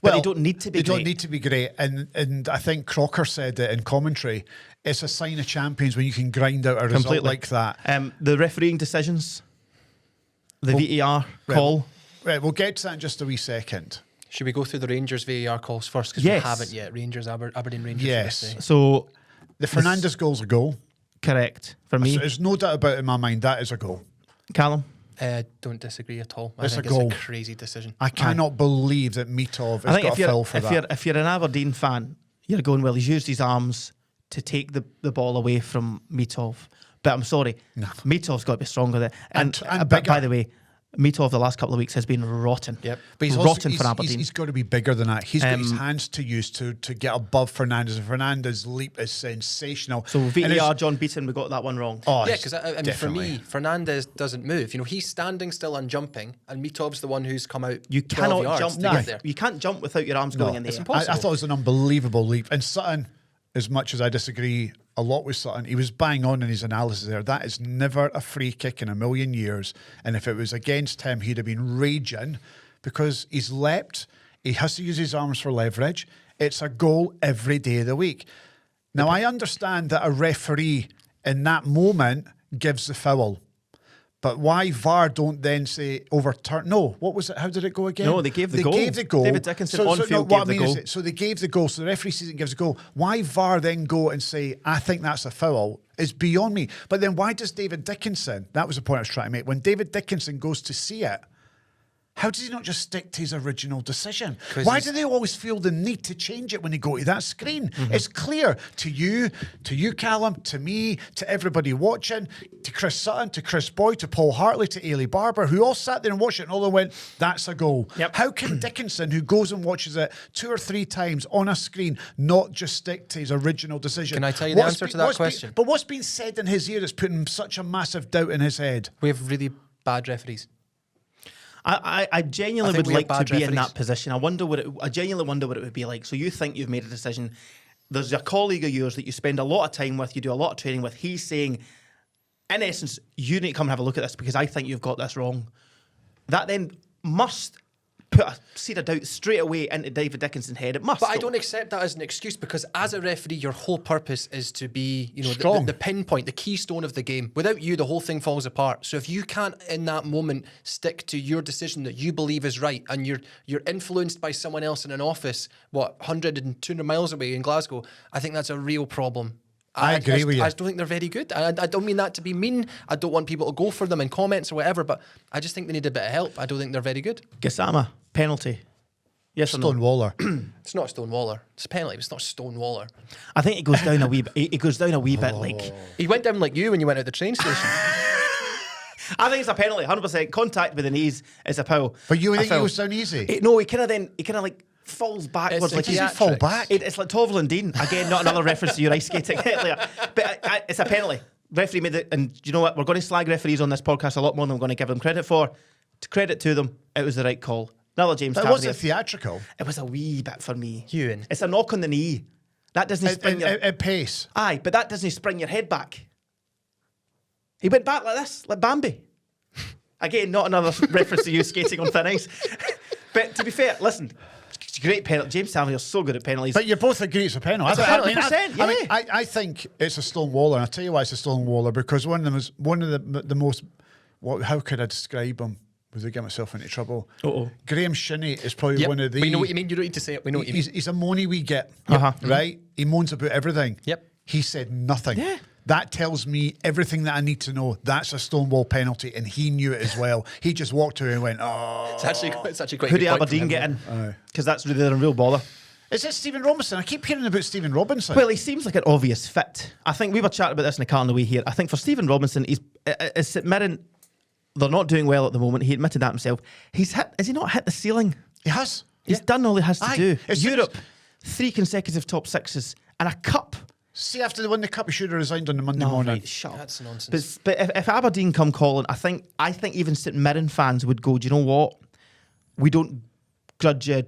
S1: But they don't need to be great.
S4: They don't need to be great. And I think Crocker said it in commentary, it's a sign of champions when you can grind out a result like that.
S1: The refereeing decisions, the VAR call.
S4: Right, we'll get to that in just a wee second.
S3: Should we go through the Rangers VAR calls first? Because
S1: Yes.
S3: we haven't yet. Rangers, Aberdeen Rangers.
S4: Yes.
S3: yesterday.
S1: So,
S4: The Fernandes goal's a goal.
S1: correct for me.
S4: There's no doubt about it in my mind. That is a goal.
S1: Callum?
S3: Don't disagree at all.
S4: It's
S3: I think
S4: a goal.
S3: it's a crazy decision.
S4: I cannot believe that Mitov
S1: I
S4: has
S1: think
S4: got a fill for that.
S1: if you're an Aberdeen fan, you're going, well, he's used his arms to take the ball away from Mitov. But I'm sorry, Mitov's got to be stronger there.
S4: And
S1: But
S4: bigger.
S1: by the way, Mitov the last couple of weeks has been rotten.
S3: Yep.
S4: But he's
S1: rotten
S4: also,
S1: for Aberdeen.
S4: He's got to be bigger than that. He's got his hands to use to get above Fernandes. And Fernandes' leap is sensational.
S1: So
S4: And
S1: VAR, John Beaton, we got that one wrong.
S4: Oh,
S3: Yeah,
S4: it's
S3: because I mean, for
S4: definitely.
S3: me, Fernandes doesn't move. He's standing still and jumping, and Mitov's the one who's come out.
S1: You
S3: 12
S1: cannot
S3: yards
S1: jump.
S3: to get there.
S1: You can't jump without your arms going in the
S3: it's
S1: air.
S3: impossible.
S4: I thought it was an unbelievable leap. And Sutton, as much as I disagree a lot with Sutton, he was bang on in his analysis there. That is never a free kick in a million years. And if it was against him, he'd have been raging because he's leapt. He has to use his arms for leverage. It's a goal every day of the week. Now, I understand that a referee in that moment gives the foul. But why VAR don't then say overturn? No, what was it? How did it go again?
S1: No, they gave the goal.
S4: Gave the goal.
S1: David Dickinson on field
S4: what
S1: gave the goal.
S4: So they gave the goal. So the referee sees it and gives a goal. Why VAR then go and say, I think that's a foul, is beyond me. But then why does David Dickinson, that was the point I was trying to make, when David Dickinson goes to see it, how does he not just stick to his original decision? Why do they always feel the need to change it when they go to that screen? It's clear to you, Callum, to me, to everybody watching, to Chris Sutton, to Chris Boyd, to Paul Hartley, to Ailey Barber, who all sat there and watched it and all they went, that's a goal.
S1: Yep.
S4: How can Dickinson, who goes and watches it 2 or 3 times on a screen, not just stick to his original decision?
S3: Can I tell you the answer to that question?
S4: But what's been said in his ear that's putting such a massive doubt in his head?
S3: We have really bad referees.
S1: I genuinely
S3: I think
S1: would
S3: we have
S1: like to
S3: bad
S1: be in
S3: referees.
S1: that position. I genuinely wonder what it would be like. So you think you've made a decision. There's a colleague of yours that you spend a lot of time with, you do a lot of training with. He's saying, in essence, you need to come and have a look at this because I think you've got this wrong. That then must put a seed of doubt straight away into David Dickinson's head. It must.
S3: But I don't accept that as an excuse because as a referee, your whole purpose is to be,
S4: Strong.
S3: the pinpoint, the keystone of the game. Without you, the whole thing falls apart. So if you can't, in that moment, stick to your decision that you believe is right, and you're influenced by someone else in an office, 100 and 200 miles away in Glasgow, I think that's a real problem.
S4: I agree with you.
S3: I just don't think they're very good. I don't mean that to be mean. I don't want people to go for them in comments or whatever, but I just think they need a bit of help. I don't think they're very good.
S1: Gassama, penalty. Yes or no?
S4: Stonewaller.
S3: It's not Stonewaller. It's a penalty. It's not Stonewaller.
S1: I think it goes down a wee bit. It goes down a wee bit like...
S3: He went down like you when you went out the train station.
S1: I think it's a penalty, 100%. Contact with the knees is a foul.
S4: But you
S1: A
S4: think he
S1: foul.
S4: was down easy?
S1: No, he kind of like falls backwards.
S3: It's
S1: Like
S3: a
S1: he's
S3: theatrics.
S4: fall back?
S1: It's like Tovlin Dean. Again, not another reference to your ice skating earlier. But it's a penalty. Referee made it, and you know what? We're going to slag referees on this podcast a lot more than we're going to give them credit for. To credit to them, it was the right call. Another James
S4: But
S1: Tavernier.
S4: was it theatrical?
S1: It was a wee bit for me.
S3: Ewan.
S1: It's a knock on the knee. That doesn't spring your...
S4: At pace.
S1: Aye, but that doesn't spring your head back. He went back like this, like Bambi. Again, not another reference to you skating on thin ice. But to be fair, listen, it's a great penalty. James Tavernier's so good at penalties.
S4: But you both agree it's a penalty.
S1: It's a penalty, 100%,
S4: I think it's a Stonewaller. And I'll tell you why it's a Stonewaller, because one of the most, how could I describe him without getting myself into trouble?
S1: Uh-oh.
S4: Graham Shinney is probably one of the...
S3: We know what you mean. You don't need to say it. We know what you mean.
S4: He's a moany wee git,
S1: Uh-huh.
S4: right? He moans about everything.
S3: Yep.
S4: He said nothing.
S1: Yeah.
S4: That tells me everything that I need to know. That's a Stonewall penalty, and he knew it as well. He just walked away and went, oh.
S3: It's actually quite
S1: Who
S3: a
S1: did
S3: good point
S1: Aberdeen
S3: from
S1: get
S3: him.
S1: in? Because that's really the real bother.
S4: Is it Stephen Robinson? I keep hearing about Stephen Robinson.
S1: Well, he seems like an obvious fit. I think we were chatting about this in the car on the way here. I think for Stephen Robinson, is St Mirren, they're not doing well at the moment. He admitted that himself. Has he not hit the ceiling?
S4: He has.
S1: He's done all he has to
S4: Aye.
S1: do.
S4: As soon
S1: Europe, 3 consecutive top sixes and a cup.
S4: See, after they won the cup, he should have resigned on the Monday morning.
S1: Right, shut up.
S3: That's nonsense.
S1: But if Aberdeen come calling, I think even St Mirren fans would go, do you know what? We don't grudge you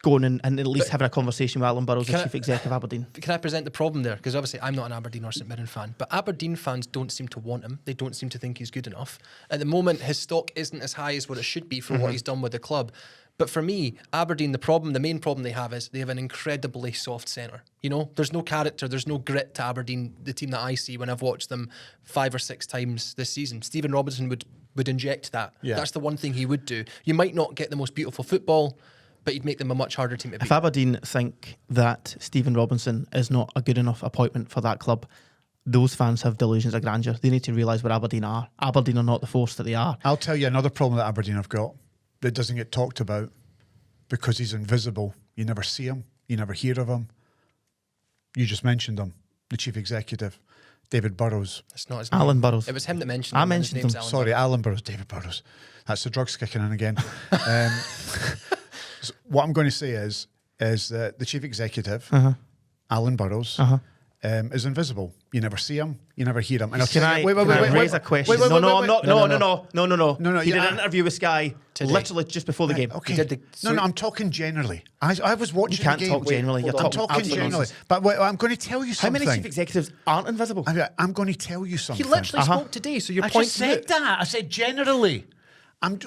S1: going and at least having a conversation with Alan Burrows, the
S3: Can I-
S1: chief executive of Aberdeen.
S3: Can I present the problem there? Because obviously I'm not an Aberdeen or St Mirren fan, but Aberdeen fans don't seem to want him. They don't seem to think he's good enough. At the moment, his stock isn't as high as what it should be for what he's done with the club. But for me, Aberdeen, the main problem they have is they have an incredibly soft centre. You know, there's no character, there's no grit to Aberdeen, the team that I see when I've watched them 5 or 6 times this season. Stephen Robinson would inject that.
S4: Yeah.
S3: That's the one thing he would do. You might not get the most beautiful football, but he'd make them a much harder team to beat.
S1: If Aberdeen think that Stephen Robinson is not a good enough appointment for that club, those fans have delusions of grandeur. They need to realise what Aberdeen are. Aberdeen are not the force that they are.
S4: I'll tell you another problem that Aberdeen have got that doesn't get talked about because he's invisible. You never see him. You never hear of him. You just mentioned him, the chief executive, David Burrows.
S3: It's not his name.
S1: Alan Burrows.
S3: It was him that mentioned
S1: I
S3: him.
S1: mentioned him.
S4: Sorry, Alan Burrows, David Burrows. That's the drugs kicking in again. So what I'm going to say is that the chief executive, Alan Burrows, is invisible. You never see him. You never hear him. And I'll
S1: Can
S4: tell
S1: I
S4: you-
S1: raise a question? No, I'm not. No. He did an interview with Sky
S3: Today.
S1: literally just before the game.
S4: Okay.
S3: He did the-
S4: No, I'm talking generally. I was watching
S1: You can't
S4: the game.
S1: talk generally. You're
S4: I'm
S1: talking
S4: talking
S1: absolute
S4: generally.
S1: nonsense.
S4: But I'm going to tell you
S1: How
S4: something.
S1: many chief executives aren't invisible?
S4: I'm going to tell you
S3: He
S4: something.
S3: literally spoke today, so your
S4: I
S3: point
S4: just said that. I said generally.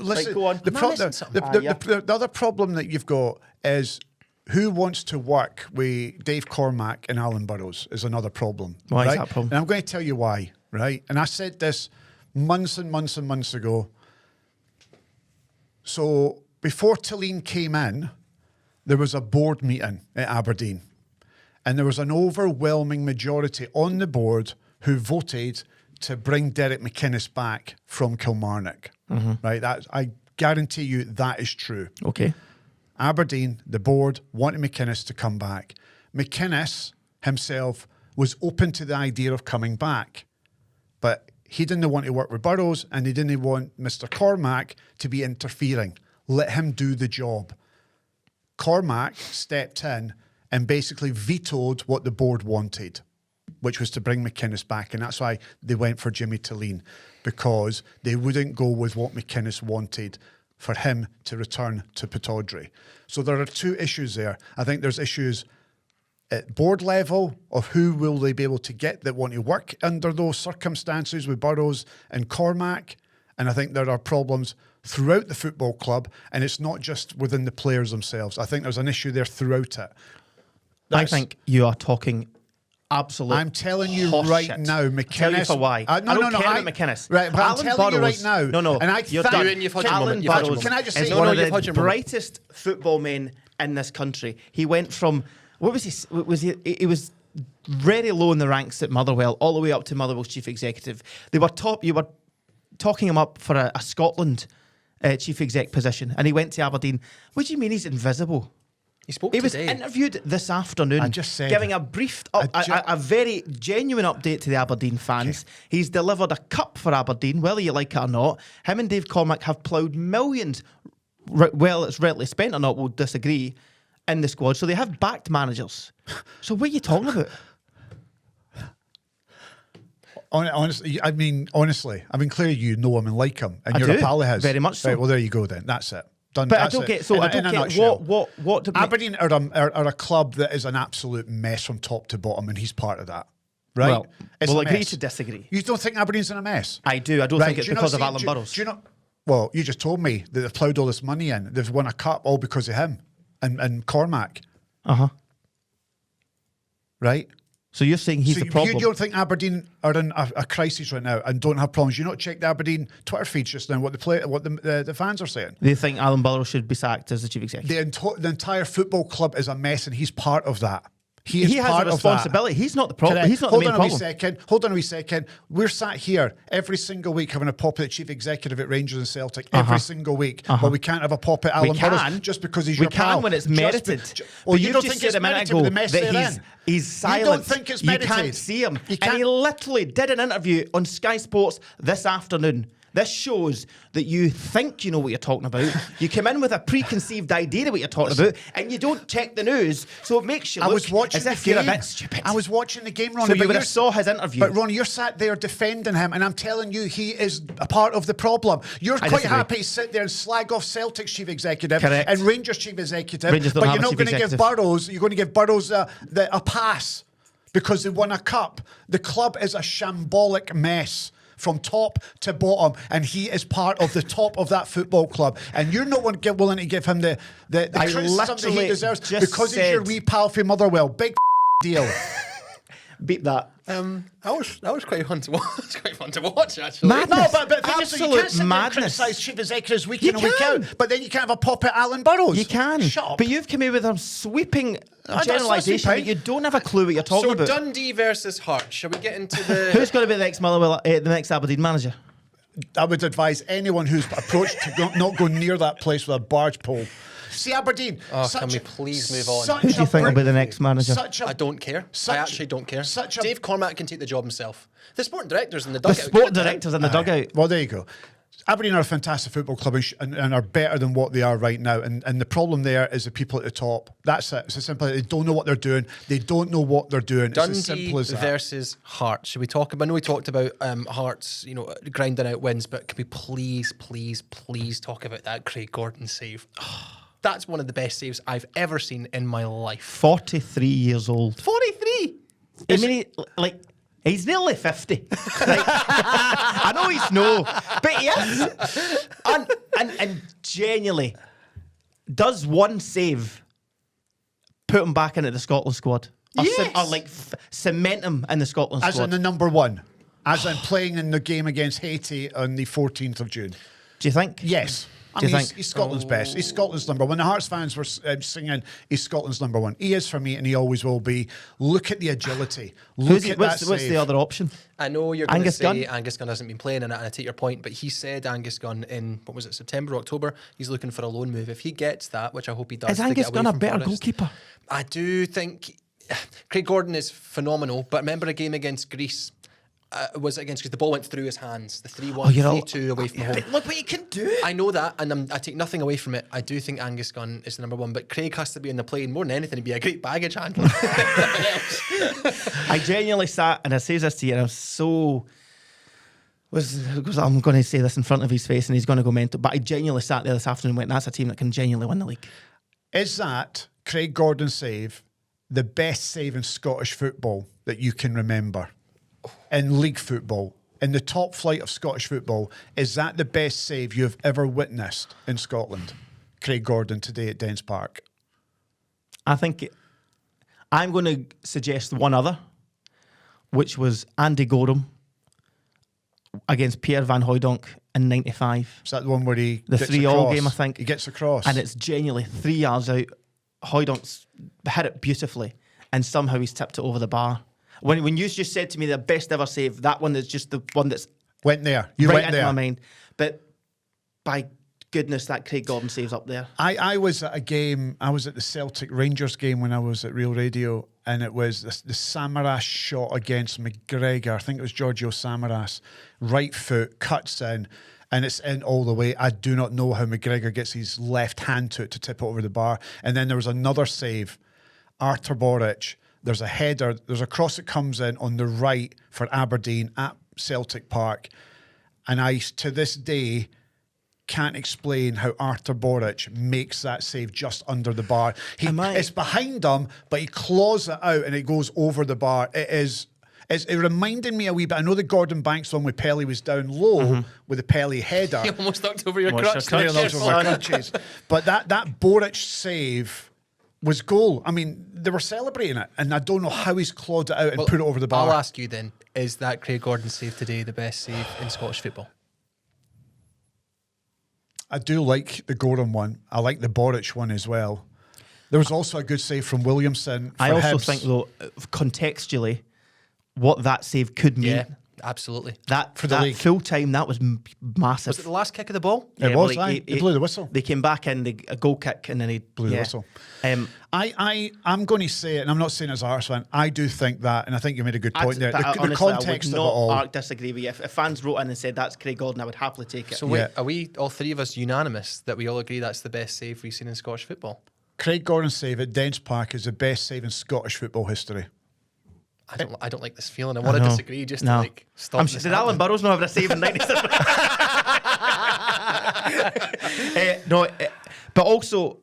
S4: Listen.
S1: go on.
S4: The,
S3: Am I missing something?
S4: the other problem that you've got is who wants to work with Dave Cormack and Alan Burrows is another problem.
S1: Why is
S4: right?
S1: that a problem?
S4: And I'm going to tell you why. Right? And I said this months and months and months ago. So before Tilleen came in, there was a board meeting at Aberdeen. And there was an overwhelming majority on the board who voted to bring Derek McInnes back from Kilmarnock. Right? I guarantee you that is true.
S1: Okay.
S4: Aberdeen, the board, wanted McInnes to come back. McInnes himself was open to the idea of coming back. But he didn't want to work with Burrows and he didn't want Mr. Cormack to be interfering. Let him do the job. Cormack stepped in and basically vetoed what the board wanted, which was to bring McInnes back. And that's why they went for Jimmy Tilleen, because they wouldn't go with what McInnes wanted for him to return to Pittodrie. So there are two issues there. I think there's issues at board level of who will they be able to get that want to work under those circumstances with Burrows and Cormack. And I think there are problems throughout the football club, and it's not just within the players themselves. I think there's an issue there throughout it.
S1: I think you are talking absolute.
S4: I'm telling you
S1: horse
S4: right
S1: shit.
S4: now, McInnes.
S1: Tell you for why.
S4: I
S1: don't care about McInnes.
S4: Right, but
S1: Alan
S4: I'm telling you right
S1: Burrows-
S4: now.
S1: No.
S4: And I
S1: You're
S4: think-
S1: done.
S3: Ewan, you've had your
S1: Alan
S3: moment, you've had your
S1: Burrows
S4: moment. Can I just
S1: is
S4: say-
S1: one
S3: No,
S1: of
S3: you've had
S1: the
S3: your moment.
S1: brightest football men in this country. He went from what was he? Was he was very low in the ranks at Motherwell, all the way up to Motherwell's chief executive. They were top. You were talking him up for a Scotland chief exec position, and he went to Aberdeen. What do you mean he's invisible?
S3: He spoke
S1: He was
S3: today.
S1: interviewed this afternoon,
S4: I just said-
S1: giving a brief, a very genuine update to the Aberdeen fans. He's delivered a cup for Aberdeen, whether you like it or not. Him and Dave Cormack have ploughed millions, well, it's readily spent or not, we'll disagree, in the squad. So they have backed managers. So what are you talking about?
S4: Honestly, I mean, clearly you know him and like him, and
S1: I
S4: you're
S1: do,
S4: a pal of his.
S1: very much so.
S4: Right, well, there you go then. That's it. Done.
S1: But
S4: That's
S1: I don't
S4: it.
S1: get. So
S4: In
S1: I
S4: a-
S1: don't
S4: in a
S1: get
S4: nutshell.
S1: what.
S4: Aberdeen are a club that is an absolute mess from top to bottom, and he's part of that. Right?
S1: Well,
S4: It's
S1: we'll
S4: a
S1: agree
S4: mess.
S1: to disagree.
S4: You don't think Aberdeen's in a mess?
S1: I do. I don't
S4: Right,
S1: think it's
S4: do you not
S1: because of
S4: see-
S1: Alan Burrows.
S4: Do you know? Well, you just told me that they've ploughed all this money in. They've won a cup all because of him and Cormack. Right?
S1: So you're saying he's
S4: So
S1: the
S4: you
S1: problem?
S4: don't think Aberdeen are in a crisis right now and don't have problems? You not check the Aberdeen Twitter feeds just now. What the fans are saying.
S1: They think Alan Burrows should be sacked as the chief executive.
S4: The entire football club is a mess, and he's part of that. He
S1: He has
S4: part
S1: a
S4: of that.
S1: responsibility. He's not the problem.
S4: Correct.
S1: He's not
S4: Hold
S1: the main
S4: on a wee
S1: problem.
S4: second. Hold on a wee second. We're sat here every single week having a pop at the chief executive at Rangers and Celtic every single week, but we can't have a pop at Alan Burrows just because he's
S1: we
S4: your
S1: can
S4: pal.
S1: when it's
S4: Just
S1: merited.
S4: well,
S1: But
S4: you
S1: you've
S4: don't
S1: just
S4: think
S1: said
S4: it's
S1: a minute
S4: merited
S1: ago
S4: with the mess
S1: that
S4: they're in?
S1: he's silent.
S4: You don't think it's merited?
S1: You can't see him.
S4: You
S1: And he
S4: can't.
S1: literally did an interview on Sky Sports this afternoon. This shows that you think you know what you're talking about. You come in with a preconceived idea of what you're talking about, and you don't check the news, so it makes you
S4: I
S1: look
S4: was watching
S1: as
S4: the
S1: if
S4: game.
S1: you're a bit stupid.
S4: I was watching the game, Ronny.
S1: So you
S4: but
S1: would
S4: you're-
S1: have saw his interview.
S4: But Ronny, you're sat there defending him, and I'm telling you, he is a part of the problem. You're quite
S1: disagree.
S4: happy to sit there and slag off Celtic's chief executive
S1: Correct.
S4: and Rangers chief executive,
S1: Rangers don't
S4: but
S1: have
S4: you're
S1: a
S4: not
S1: chief
S4: going to give
S1: executive.
S4: Burrows. You're going to give Burrows a pass because they won a cup. The club is a shambolic mess from top to bottom, and he is part of the top of that football club. And you're not willing to give him the
S1: I
S4: criticism that he
S1: literally
S4: deserves
S1: just
S4: because he's your
S1: said-
S4: wee pal from Motherwell. Big deal.
S1: Beat that.
S3: That was quite fun to watch. It's quite fun to watch, actually.
S1: Madness.
S4: No, but the thing is, you
S1: Absolute
S4: can't sit there and
S1: madness.
S4: criticise chief executives week in and
S1: You
S4: week
S1: can.
S4: out, but then you can't have a pop at Alan Burrows.
S1: You can.
S4: Shut up.
S1: But you've come in with a sweeping
S4: That's
S1: generalisation
S4: not
S1: that you don't have a clue what you're talking
S3: So
S1: about.
S3: Dundee versus Hearts. Shall we get into the?
S1: Who's going to be the next Motherwell, the next Aberdeen manager?
S4: I would advise anyone who's approached to not go near that place with a barge pole. See Aberdeen.
S3: Oh, can we please move on?
S1: Who do you think will be the next manager?
S3: I don't care. I actually don't care. Dave Cormack can take the job himself. The sporting director's in the
S1: The
S3: dugout.
S1: sport director's in the dugout.
S4: Well, there you go. Aberdeen are a fantastic football club and are better than what they are right now. And the problem there is the people at the top. That's it. It's as simple as they don't know what they're doing. They don't know what they're doing. It's as
S3: Dundee
S4: simple as that.
S3: versus Hearts. Should we talk about? I know we talked about Hearts, grinding out wins, but can we please talk about that Craig Gordon save? That's one of the best saves I've ever seen in my life.
S1: 43 years old.
S3: 43.
S1: I mean, he's nearly 50. I know he's no, but he is. And genuinely, does one save put him back into the Scotland squad? Or,
S3: Yes.
S1: cement him in the Scotland
S4: As
S1: squad?
S4: in the number one. As in playing in the game against Haiti on the 14th of June.
S1: Do you think?
S4: Yes.
S1: Do you
S4: I mean,
S1: think?
S4: he's Scotland's best. He's Scotland's number one. The Hearts fans were singing, he's Scotland's number one. He is for me, and he always will be. Look at the agility. Look at
S1: What's
S4: that
S1: the
S4: save.
S1: other option?
S3: I know you're going to
S1: Angus
S3: say
S1: Gunn?
S3: Angus Gunn hasn't been playing in it, and I take your point, but he said Angus Gunn in, what was it, September, October, he's looking for a loan move. If he gets that, which I hope he does,
S1: Is
S3: to
S1: Angus
S3: get away
S1: Gunn a
S3: from
S1: better
S3: Forest,
S1: goalkeeper?
S3: I do think Craig Gordon is phenomenal, but remember a game against Greece? Was it against Greece? The ball went through his hands. The 3-1,
S1: you're all-
S3: 3-2 away from home.
S1: Look what you can do.
S3: I know that, and I take nothing away from it. I do think Angus Gunn is the number one, but Craig has to be in the plane more than anything to be a great baggage handler. Nothing else.
S1: I genuinely sat, and I say this to you, and I was so... I'm going to say this in front of his face, and he's going to go mental, but I genuinely sat there this afternoon and went, that's a team that can genuinely win the league.
S4: Is that Craig Gordon save the best save in Scottish football that you can remember? In league football, in the top flight of Scottish football, is that the best save you've ever witnessed in Scotland? Craig Gordon today at Dens Park.
S1: I think I'm going to suggest one other, which was Andy Gorham against Pierre Van Hooijdonk in 95.
S4: Is that the one where he
S1: The
S4: gets
S1: 3-3
S4: across?
S1: game, I think.
S4: He gets across.
S1: And it's genuinely 3 yards out. Hooijdonk's hit it beautifully, and somehow he's tipped it over the bar. When you just said to me the best ever save, that one is just the one that's
S4: went there. You
S1: right
S4: went
S1: into
S4: there.
S1: my mind. But by goodness, that Craig Gordon save's up there.
S4: I was at a game, I was at the Celtic Rangers game when I was at Real Radio, and it was the Samaras shot against McGregor. I think it was Giorgio Samaras. Right foot, cuts in, and it's in all the way. I do not know how McGregor gets his left hand to it to tip it over the bar. And then there was another save, Artur Boric. There's a header, there's a cross that comes in on the right for Aberdeen at Celtic Park. And I, to this day, can't explain how Artur Boric makes that save just under the bar. It's behind him, but he claws it out and it goes over the bar. It reminded me a wee bit. I know the Gordon Banks one with Pelly was down low with the Pelly header.
S3: You almost knocked over your
S1: Almost
S3: crutch.
S1: knocked
S3: there,
S1: over
S3: Jeff.
S1: my
S4: Crutches. But that Boric save was goal. I mean, they were celebrating it, and I don't know how he's clawed it out and
S3: Well,
S4: put it over the bar.
S3: I'll ask you then, is that Craig Gordon save today the best save in Scottish football?
S4: I do like the Gorham one. I like the Boric one as well. There was also a good save from Williamson for
S1: I also
S4: Hibs.
S1: think, though, contextually, what that save could mean.
S3: Yeah, absolutely.
S1: That
S4: For the
S1: that
S4: league.
S1: full time, that was massive.
S3: Was it the last kick of the ball?
S4: It was, aye. He blew the whistle.
S1: They came back in, a goal kick, and then he
S4: Blew the whistle.
S1: Um,
S4: I'm going to say it, and I'm not saying as a Hearts fan, I do think that, and I think you made a good point there.
S1: but
S4: The
S1: honestly,
S4: context
S1: I
S4: of
S1: would
S4: it all.
S1: not disagree with you. If fans wrote in and said that's Craig Gordon, I would happily take it.
S3: So wait,
S4: Yeah.
S3: are we all three of us unanimous that we all agree that's the best save we've seen in Scottish football?
S4: Craig Gordon's save at Dens Park is the best save in Scottish football history.
S3: I don't like this feeling. I want to
S1: know.
S3: disagree just
S1: No.
S3: to like stop.
S1: I'm
S3: this
S1: did Alan
S3: happening.
S1: Burrows not have a save in 97? But also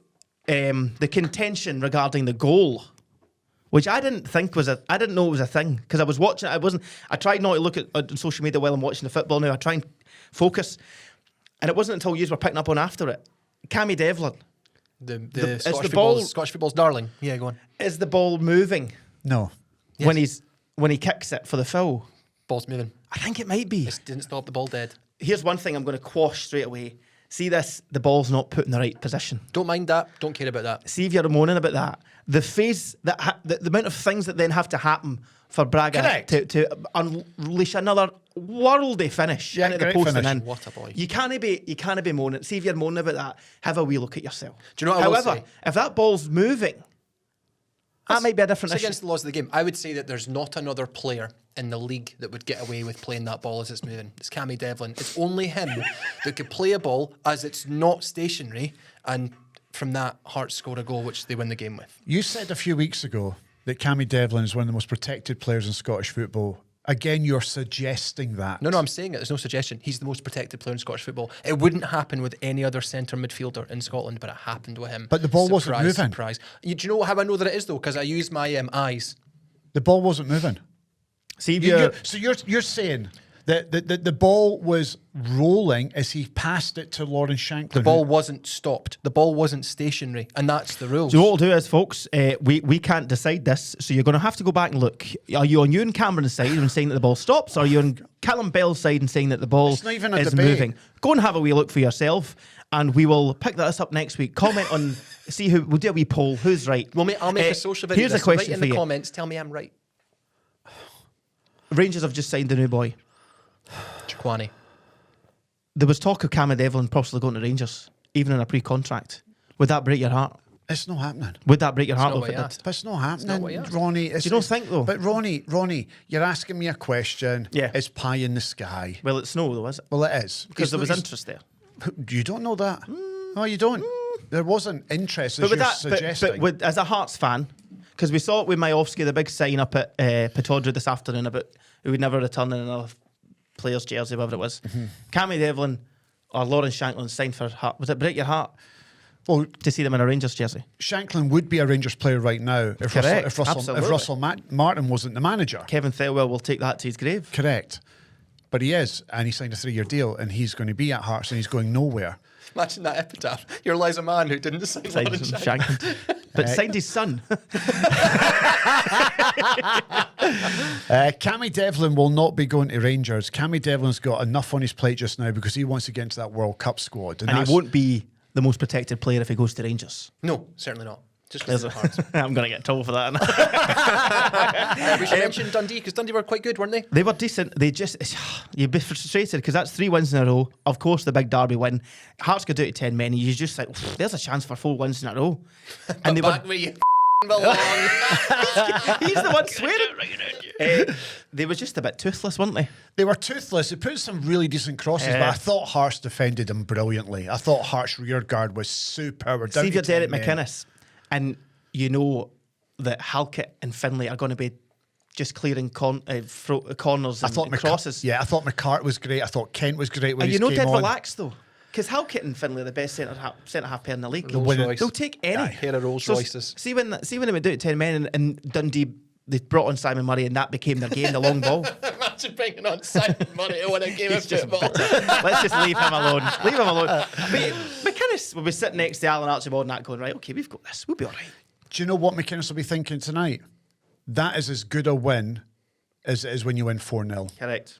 S1: the contention regarding the goal, which I didn't know it was a thing because I was watching it. I tried not to look at social media while I'm watching the football now. I try and focus, and it wasn't until you were picking up on after it. Cammy Devlin,
S3: The
S1: is
S3: Scottish,
S1: the ball-
S3: Scottish football's darling. Yeah, go on.
S1: is the ball moving
S4: No.
S1: when he's when he kicks it for the foul.
S3: Ball's moving.
S1: I think it might be.
S3: It didn't stop the ball dead.
S1: Here's one thing I'm going to quash straight away. See this? The ball's not put in the right position.
S3: Don't mind that. Don't care about that.
S1: See if you're moaning about that. The phase that the amount of things that then have to happen for Braga to unleash another worldy finish into the
S4: great
S1: post
S4: finish.
S1: and in.
S3: What a boy.
S1: You can't be moaning. See if you're moaning about that. Have a wee look at yourself.
S3: Do you know what I will
S1: However,
S3: say?
S1: if that ball's moving, that might be a different
S3: It's
S1: issue.
S3: against the laws of the game. I would say that there's not another player in the league that would get away with playing that ball as it's moving. It's Cammy Devlin. It's only him that could play a ball as it's not stationary, and from that, Hearts score a goal which they win the game with.
S4: You said a few weeks ago that Cammy Devlin is one of the most protected players in Scottish football. Again, you're suggesting that.
S3: No, I'm saying it. There's no suggestion. He's the most protected player in Scottish football. It wouldn't happen with any other centre midfielder in Scotland, but it happened with him.
S4: But the ball wasn't moving.
S3: Surprise. Do you know how I know that it is, though? Because I use my eyes.
S4: The ball wasn't moving.
S1: See if
S4: You're saying that the ball was rolling as he passed it to Lawrence Shanklin.
S3: The ball wasn't stopped. The ball wasn't stationary, and that's the rules.
S1: So what we'll do is, folks, we can't decide this, so you're going to have to go back and look. Are you on Ewen Cameron's side and saying that the ball stops, or are you on Callum Bell's side and saying that the ball
S4: It's not even a
S1: is
S4: debate.
S1: moving? Go and have a wee look for yourself, and we will pick that up next week. Comment on, see who, we'll do a wee poll, who's right.
S3: I'll make a social video.
S1: Here's a
S3: So write
S1: question
S3: in
S1: for
S3: the
S1: you.
S3: comments. Tell me I'm right.
S1: Rangers have just signed a new boy.
S3: Chiquani.
S1: There was talk of Cammy Devlin possibly going to Rangers, even in a pre-contract. Would that break your heart?
S4: It's not happening.
S1: Would that break your heart
S3: not
S1: if
S3: what
S1: it
S3: he
S1: did?
S3: asked.
S4: But it's not happening,
S3: what he asked.
S4: Ronnie.
S1: You don't think, though?
S4: But Ronnie, you're asking me a question.
S1: Yeah.
S4: It's pie in the sky.
S1: Well, it's no, though, is it?
S4: Well, it is.
S1: Because there was
S4: He's-
S1: interest there.
S4: You don't know that? No, you don't. There wasn't interest, as
S1: But with
S4: you're
S1: that,
S4: suggesting.
S1: but with, as a Hearts fan, because we saw it with Majowski, the big sign up at Petodra this afternoon about who would never return in another player's jersey, whatever it was. Cammy Devlin or Lawrence Shanklin signed for Heart. Would it break your heart
S4: well,
S1: to see them in a Rangers jersey?
S4: Shanklin would be a Rangers player right now if
S1: Correct,
S4: Russell
S1: absolutely.
S4: Martin wasn't the manager.
S1: Kevin Thelwell will take that to his grave.
S4: Correct. But he is, and he signed a 3-year deal, and he's going to be at Hearts, and he's going nowhere.
S3: Imagine that epitaph. Here lies a man who didn't sign
S1: Signed
S3: Lawrence
S1: him
S3: Shanklin.
S1: Shanklin. But signed his son.
S4: Cammy Devlin will not be going to Rangers. Cammy Devlin's got enough on his plate just now because he wants to get into that World Cup squad.
S1: And
S4: that's-
S1: he won't be the most protected player if he goes to Rangers.
S3: No, certainly not. Just
S1: There's
S3: because
S1: a-
S3: it's hard.
S1: I'm going to get in trouble for that.
S3: We should mention Dundee, because Dundee were quite good, weren't they?
S1: They were decent. They just, you'd be frustrated because that's 3 wins in a row. Of course, the big derby win. Hearts go down to 10 men. And you're just like, there's a chance for 4 wins in a row. And they
S3: Back
S1: were,
S3: where you belong.
S1: he's the one swearing. They were just a bit toothless, weren't they?
S4: They were toothless. They put some really decent crosses, but I thought Hearts defended them brilliantly. I thought Hearts' rear guard was superb.
S1: See if you're Derek McInnes and you know that Halkett and Finlay are going to be just clearing corners and crosses.
S4: I thought McCart was great. I thought Kent was great when
S1: And
S4: he
S1: you know
S4: came
S1: dead
S4: on.
S1: relaxed though. Because Halkett and Finlay are the best centre-half pair in the league.
S3: Rolls Royce.
S1: They'll take any.
S3: Aye, pair of Rolls Royces.
S1: See when they went down to 10 men and Dundee, they brought on Simon Murray and that became their game, the long ball.
S3: Imagine bringing on Simon Murray to win a game of
S1: He's just
S3: football.
S1: bitter. Let's just leave him alone. Leave him alone. But McInnes will be sitting next to Alan Archibald and that going, right, okay, we've got this. We'll be all right.
S4: Do you know what McInnes will be thinking tonight? That is as good a win as it is when you win 4-0.
S1: Correct.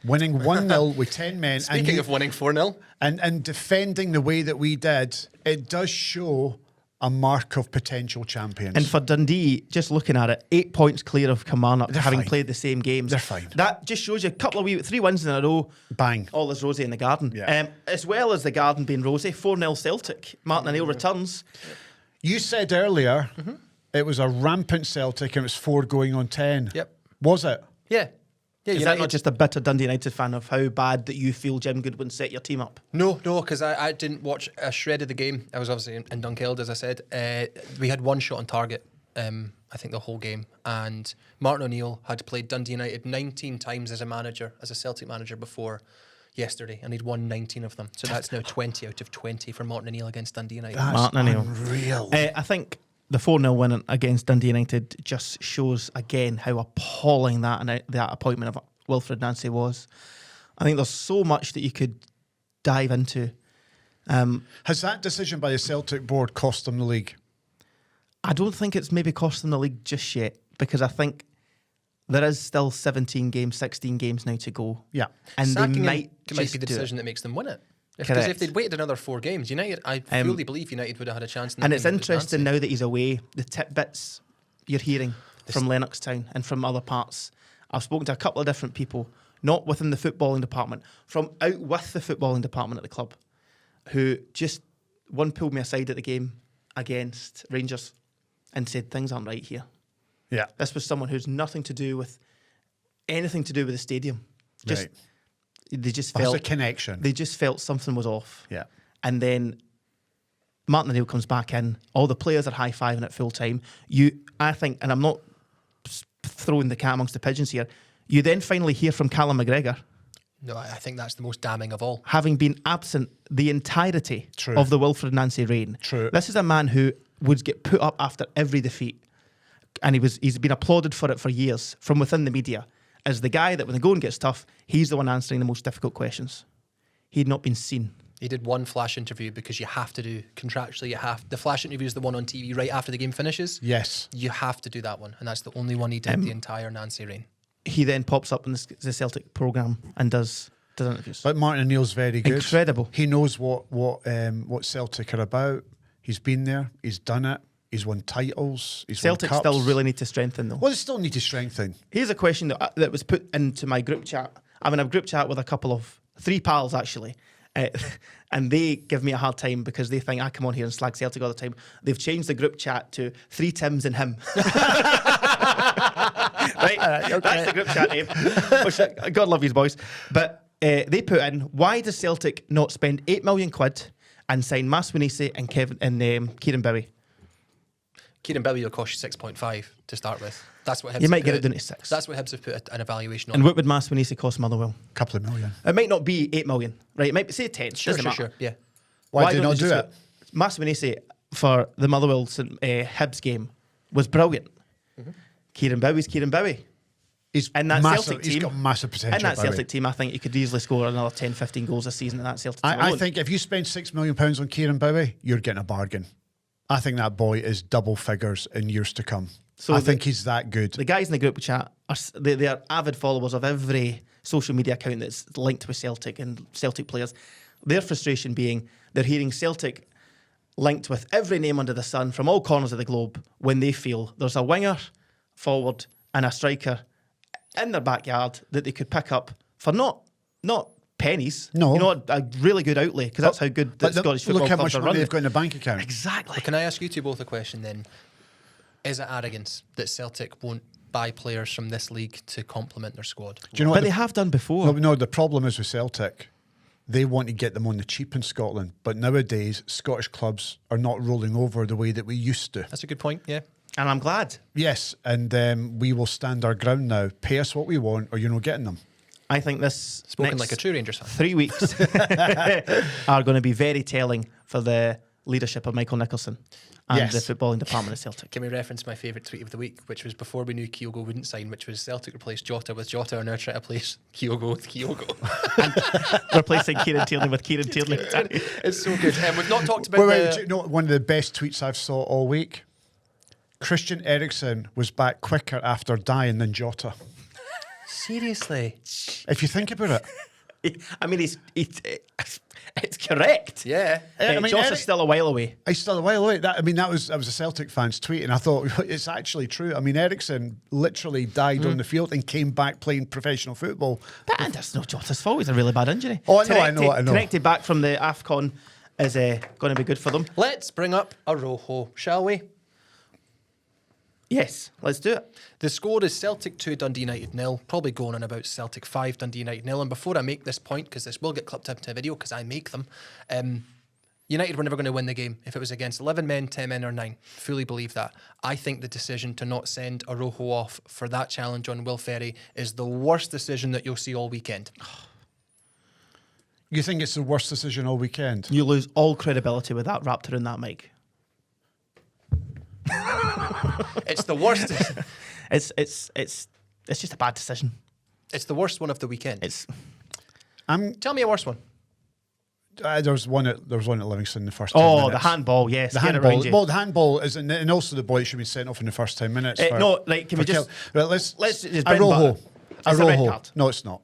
S4: Winning 1-0 with 10 men
S3: Speaking of winning 4-0,
S4: and defending the way that we did, it does show a mark of potential champions.
S1: And for Dundee, just looking at it, 8 points clear of Kilmarnock,
S4: They're
S1: having
S4: fine.
S1: played the same games.
S4: They're fine.
S1: That just shows you a couple of 3 wins in a row.
S4: Bang.
S1: All is rosy in the garden.
S4: Yeah.
S1: As well as the garden being rosy, 4-0 Celtic. Martin O'Neill returns.
S4: You said earlier it was a rampant Celtic and it was 4 going on 10.
S3: Yep.
S4: Was it?
S3: yeah. Yeah,
S1: Is that not just a bitter Dundee United fan of how bad that you feel Jim Goodwin set your team up?
S3: No, because I didn't watch a shred of the game. I was obviously in Dunkeld, as I said. We had 1 shot on target, I think, the whole game. And Martin O'Neill had played Dundee United 19 times as a Celtic manager before yesterday, and he'd won 19 of them. So that's now 20 out of 20 for Martin O'Neill against Dundee United.
S4: That's
S1: Martin O'Neill.
S4: unreal.
S1: I think the 4-0 win against Dundee United just shows again how appalling that appointment of Wilfred Nancy was. I think there's so much that you could dive into.
S4: Has that decision by the Celtic board cost them the league?
S1: I don't think it's maybe cost them the league just yet, because I think There is still 17 games, 16 games now to go.
S4: Yeah.
S1: And
S3: Sacking
S1: they
S3: him
S1: might
S3: might
S1: just
S3: be the
S1: do it.
S3: decision that makes them win it. Because
S1: Correct.
S3: if they'd waited another 4 games, United, I fully believe United would have had a chance. In the
S1: And
S3: game
S1: it's
S3: if it was
S1: interesting
S3: Nancy.
S1: now that he's away, the tidbits you're hearing from Lennoxtown and from other parts. I've spoken to a couple of different people, not within the footballing department, from out with the footballing department at the club, who just, one pulled me aside at the game against Rangers and said, things aren't right here.
S4: Yeah.
S1: This was someone who's anything to do with the stadium. Just
S4: Right.
S1: They just
S4: There's
S1: felt
S4: a connection.
S1: They just felt something was off.
S4: Yeah.
S1: And then Martin O'Neill comes back in. All the players are high-fiving at full time. I think, and I'm not throwing the cat amongst the pigeons here, you then finally hear from Callum McGregor,
S3: No, I think that's the most damning of all.
S1: having been absent the entirety
S4: True.
S1: of the Wilfred Nancy reign.
S4: True.
S1: This is a man who would get put up after every defeat. And he's been applauded for it for years from within the media as the guy that when the going gets tough, he's the one answering the most difficult questions. He'd not been seen.
S3: He did one flash interview because you have to do contractually. The flash interview is the one on TV right after the game finishes.
S4: Yes.
S3: You have to do that one, and that's the only one he did the entire Nancy reign.
S1: He then pops up in the Celtic programme and does interviews.
S4: But Martin O'Neill's very good.
S1: Incredible.
S4: He knows what Celtic are about. He's been there. He's done it. He's won titles. He's
S1: Celtic
S4: won cups.
S1: still really need to strengthen though.
S4: Well, they still need to strengthen.
S1: Here's a question that was put into my group chat. I'm in a group chat with a couple of 3 pals actually, and they give me a hard time because they think I come on here and slag Celtic all the time. They've changed the group chat to 3 Tims and him. Right, that's the group chat name. Which, God love you boys. But they put in, why does Celtic not spend 8 million quid and sign Maswinisi and Kieran Bowie?
S3: Kieran Bowie will cost you 6.5 to start with. That's what Hibs
S1: You might
S3: have
S1: get
S3: put
S1: it down to 6.
S3: That's what Hibs have put an evaluation on.
S1: And what would Maswinisi cost Motherwell?
S4: A couple of million.
S1: It might not be 8 million, right? It might be, say 10.
S3: Sure,
S1: doesn't matter.
S3: Yeah.
S4: Why did
S1: don't
S4: not
S1: they
S4: do
S1: just
S4: it?
S1: go- Maswinisi for the Motherwell Hibs game was brilliant. Kieran Bowie's Kieran Bowie.
S4: He's
S1: And that
S4: massive.
S1: Celtic
S4: He's
S1: team,
S4: got massive potential.
S1: in that
S4: Bowie.
S1: Celtic team, I think you could easily score another 10, 15 goals this season in that Celtic team
S4: I
S1: alone.
S4: think if you spend £6 million on Kieran Bowie, you're getting a bargain. I think that boy is double figures in years to come.
S1: So
S4: I think he's that good.
S1: the guys in the group chat, they are avid followers of every social media account that's linked with Celtic and Celtic players. Their frustration being they're hearing Celtic linked with every name under the sun from all corners of the globe when they feel there's a winger, forward and a striker in their backyard that they could pick up for not pennies.
S4: No.
S1: You know, a really good outlay because that's how good the Scottish football
S4: Look how
S1: clubs
S4: much
S1: are
S4: money
S1: running.
S4: they've got in the bank account.
S1: Exactly.
S3: Can I ask you two both a question then? Is it arrogance that Celtic won't buy players from this league to complement their squad?
S4: Do you know
S1: But
S4: what?
S1: they have done before.
S4: No, the problem is with Celtic. They want to get them on the cheap in Scotland, but nowadays Scottish clubs are not rolling over the way that we used to.
S3: That's a good point, yeah.
S1: And I'm glad.
S4: Yes, and we will stand our ground now. Pay us what we want, or you're not getting them.
S1: I think this
S3: Spoken
S1: next
S3: like a true Rangers fan.
S1: 3 weeks are going to be very telling for the leadership of Michael Nicholson and
S4: Yes.
S1: the footballing department of Celtic.
S3: Can we reference my favourite tweet of the week, which was before we knew Kyogo wouldn't sign, which was Celtic replaced Jota with Jota and now trying to place Kyogo with Kyogo.
S1: Replacing Kieran Tierney with Kieran Tierney.
S3: It's so good. We've not talked about
S4: Wait, do you know one of the best tweets I've saw all week? Christian Eriksen was back quicker after dying than Jota.
S3: Seriously?
S4: If you think about it.
S1: I mean, it's correct.
S3: Yeah.
S1: Jota's still a while away.
S4: I still a while away. That was a Celtic fan's tweet, and I thought it's actually true. I mean, Eriksen literally died on the field and came back playing professional football.
S1: But that's not Jota's fault. It's a really bad injury.
S4: Oh, I know.
S1: Connected back from the AFCON is going to be good for them.
S3: Let's bring up a Rojo, shall we?
S1: Yes, let's do it.
S3: The score is Celtic 2, Dundee United 0. Probably going on about Celtic 5, Dundee United 0. And before I make this point, because this will get clipped into a video because I make them, United were never going to win the game if it was against 11 men, 10 men or 9. Fully believe that. I think the decision to not send Arojo off for that challenge on Will Ferry is the worst decision that you'll see all weekend.
S4: You think it's the worst decision all weekend?
S1: You lose all credibility with that raptor in that mic.
S3: It's the worst.
S1: It's just a bad decision.
S3: It's the worst one of the weekend.
S1: It's
S3: Tell me a worse one.
S4: There was one at Livingston in the first 10
S1: Oh,
S4: minutes.
S1: the handball, yes.
S4: The
S1: get it
S4: handball.
S1: round you.
S4: Well, the handball is, and also the boy should be sent off in the first 10 minutes.
S1: No, like, can we just...
S4: Right, let's
S1: just bread and
S4: Arojo.
S1: butter. It's a red card.
S4: No, it's not.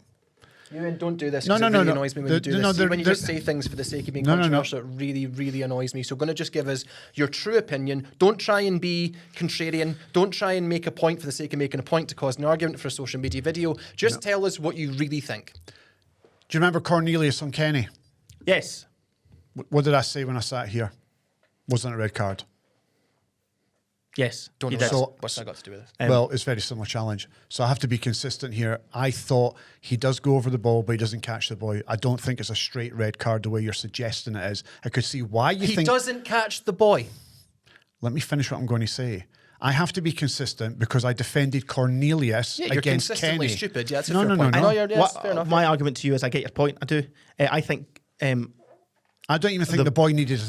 S3: Ewan, don't do this.
S4: No,
S3: 'cause
S4: no,
S3: it
S4: no,
S3: really
S4: no.
S3: annoys me when you do this. See, when you just say things for the sake of being controversial, it really, really annoys me. So, going to just give us your true opinion. Don't try and be contrarian. Don't try and make a point for the sake of making a point to cause an argument for a social media video. Just tell us what you really think.
S4: Do you remember Cornelius on Kenny?
S1: Yes.
S4: What did I say when I sat here? Wasn't it a red card?
S1: Yes.
S3: Don't
S1: you
S3: know
S1: did.
S3: what's that got to do with this.
S4: Well, it's a very similar challenge. So I have to be consistent here. I thought he does go over the ball, but he doesn't catch the boy. I don't think it's a straight red card the way you're suggesting it is. I could see why you
S3: He
S4: think...
S3: doesn't catch the boy.
S4: Let me finish what I'm going to say. I have to be consistent because I defended Cornelius
S3: Yeah, you're
S4: against
S3: consistently
S4: Kenny.
S3: stupid. Yeah, that's a
S4: No,
S3: fair
S4: no, no,
S3: point.
S4: no.
S3: No, you're, yes,
S1: What-
S3: fair enough.
S1: my argument to you is I get your point. I do. I think...
S4: I don't even think the boy needed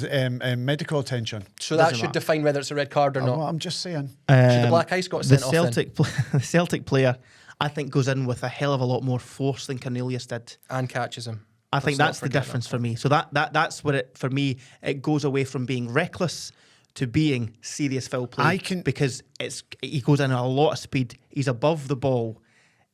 S4: medical attention.
S3: So that
S1: doesn't
S3: should
S1: matter.
S3: define whether it's a red card or not.
S4: Well, I'm just saying.
S3: Should the black ice got
S1: the
S3: sent off then?
S1: the Celtic player, I think, goes in with a hell of a lot more force than Cornelius did.
S3: And catches him.
S1: I think
S3: Let's not
S1: that's the
S3: forget
S1: difference
S3: that.
S1: for me. So that's where it, for me, it goes away from being reckless to being serious foul play. Because he goes in at a lot of speed. He's above the ball.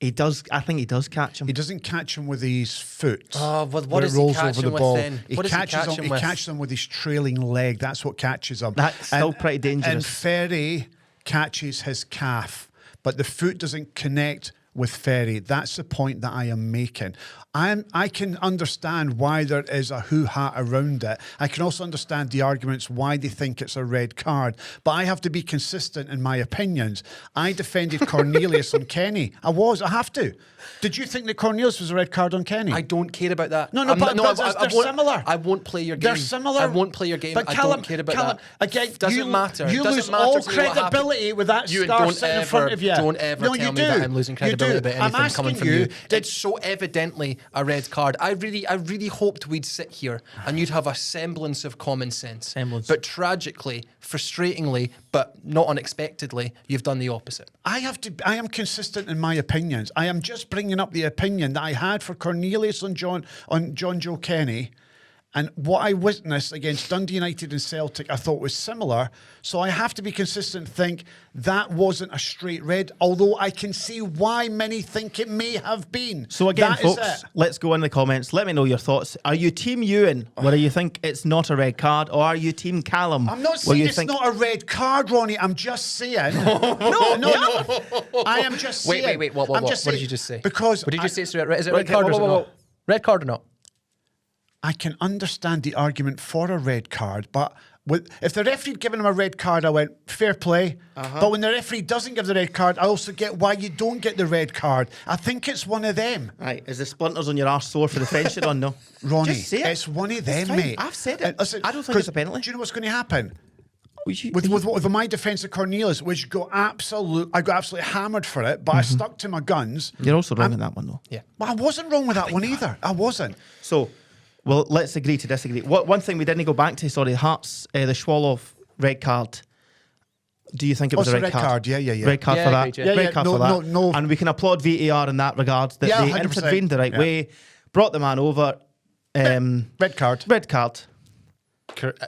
S1: I think he does catch him.
S4: He doesn't catch him with his foot.
S3: Oh, well, what
S4: when it
S3: does he
S4: rolls
S3: catch
S4: over
S3: him
S4: the
S3: with
S4: ball.
S3: then?
S4: He
S3: What does he
S4: catches
S3: catch
S4: him.
S3: him
S4: He
S3: with?
S4: catches him with his trailing leg. That's what catches him.
S1: That's still pretty dangerous.
S4: And Ferry catches his calf, but the foot doesn't connect with Ferry. That's the point that I am making. I can understand why there is a hoo-ha around it. I can also understand the arguments why they think it's a red card. But I have to be consistent in my opinions. I defended Cornelius on Kenny. I have to. Did you think that Cornelius was a red card on Kenny?
S3: I don't care about that.
S4: No, but they're similar.
S3: I won't play your game.
S4: They're similar.
S3: I won't play your game.
S4: But
S3: I
S4: Callum,
S3: don't care about
S4: Callum,
S3: that.
S4: again,
S3: Doesn't matter.
S4: You
S3: Doesn't
S4: lose
S3: matter
S4: all
S3: to me what happened.
S4: credibility with that
S3: You
S4: star
S3: don't
S4: sitting
S3: ever,
S4: in front of you.
S3: Don't ever
S4: No,
S3: tell
S4: you
S3: me
S4: do.
S3: that I'm losing credibility
S4: You do.
S3: about anything coming from you.
S4: Did
S3: It's so evidently a red card. I really hoped we'd sit here and you'd have a semblance of common sense. But tragically, frustratingly, but not unexpectedly, you've done the opposite.
S4: I am consistent in my opinions. I am just bringing up the opinion that I had for Cornelius on John Joe Kenny. And what I witnessed against Dundee United and Celtic, I thought was similar. So I have to be consistent and think that wasn't a straight red, although I can see why many think it may have been.
S1: So again,
S4: That is
S1: folks,
S4: it.
S1: let's go in the comments. Let me know your thoughts. Are you Team Euan, where you think it's not a red card, or are you Team Callum?
S4: I'm not
S1: where
S4: saying
S1: you
S4: it's
S1: think
S4: not a red card, Ronnie. I'm just saying. no. I am just saying.
S3: Wait. What did you just say?
S4: Because
S3: what did you say? Is it a red
S1: Okay,
S3: card or is it
S1: whoa.
S3: not? Red card or not?
S4: I can understand the argument for a red card, but if the referee had given him a red card, I went, fair play. But when the referee doesn't give the red card, I also get why you don't get the red card. I think it's one of them.
S1: Right, is the splinters on your arse sore for the French or no?
S4: Ronnie,
S1: Just say it.
S4: it's one of them,
S1: fine.
S4: mate.
S1: I've said it.
S4: Listen,
S1: I don't think it's a
S4: 'cause
S1: penalty.
S4: Do you know what's going to happen?
S1: Would you-
S4: With my defence of Cornelius, which I got absolutely hammered for it, but I stuck to my guns.
S1: You're also wrong in that one, though.
S3: Yeah.
S4: Well, I wasn't wrong with that one either. I wasn't.
S1: So, well, let's agree to disagree. One thing we didn't go back to, sorry, Hearts, the Schwolow red card. Do you think it was
S4: it's
S1: a red card?
S4: Yeah.
S1: Red card
S3: Yeah,
S1: for that.
S3: agreed, yeah.
S1: Red card
S4: no,
S1: for that.
S4: no.
S1: And we can applaud VAR in that regard, that
S4: Yeah,
S1: they
S4: 100%.
S1: intervened the right
S4: Yeah.
S1: way, brought the man over.
S4: Red card.
S1: Red card.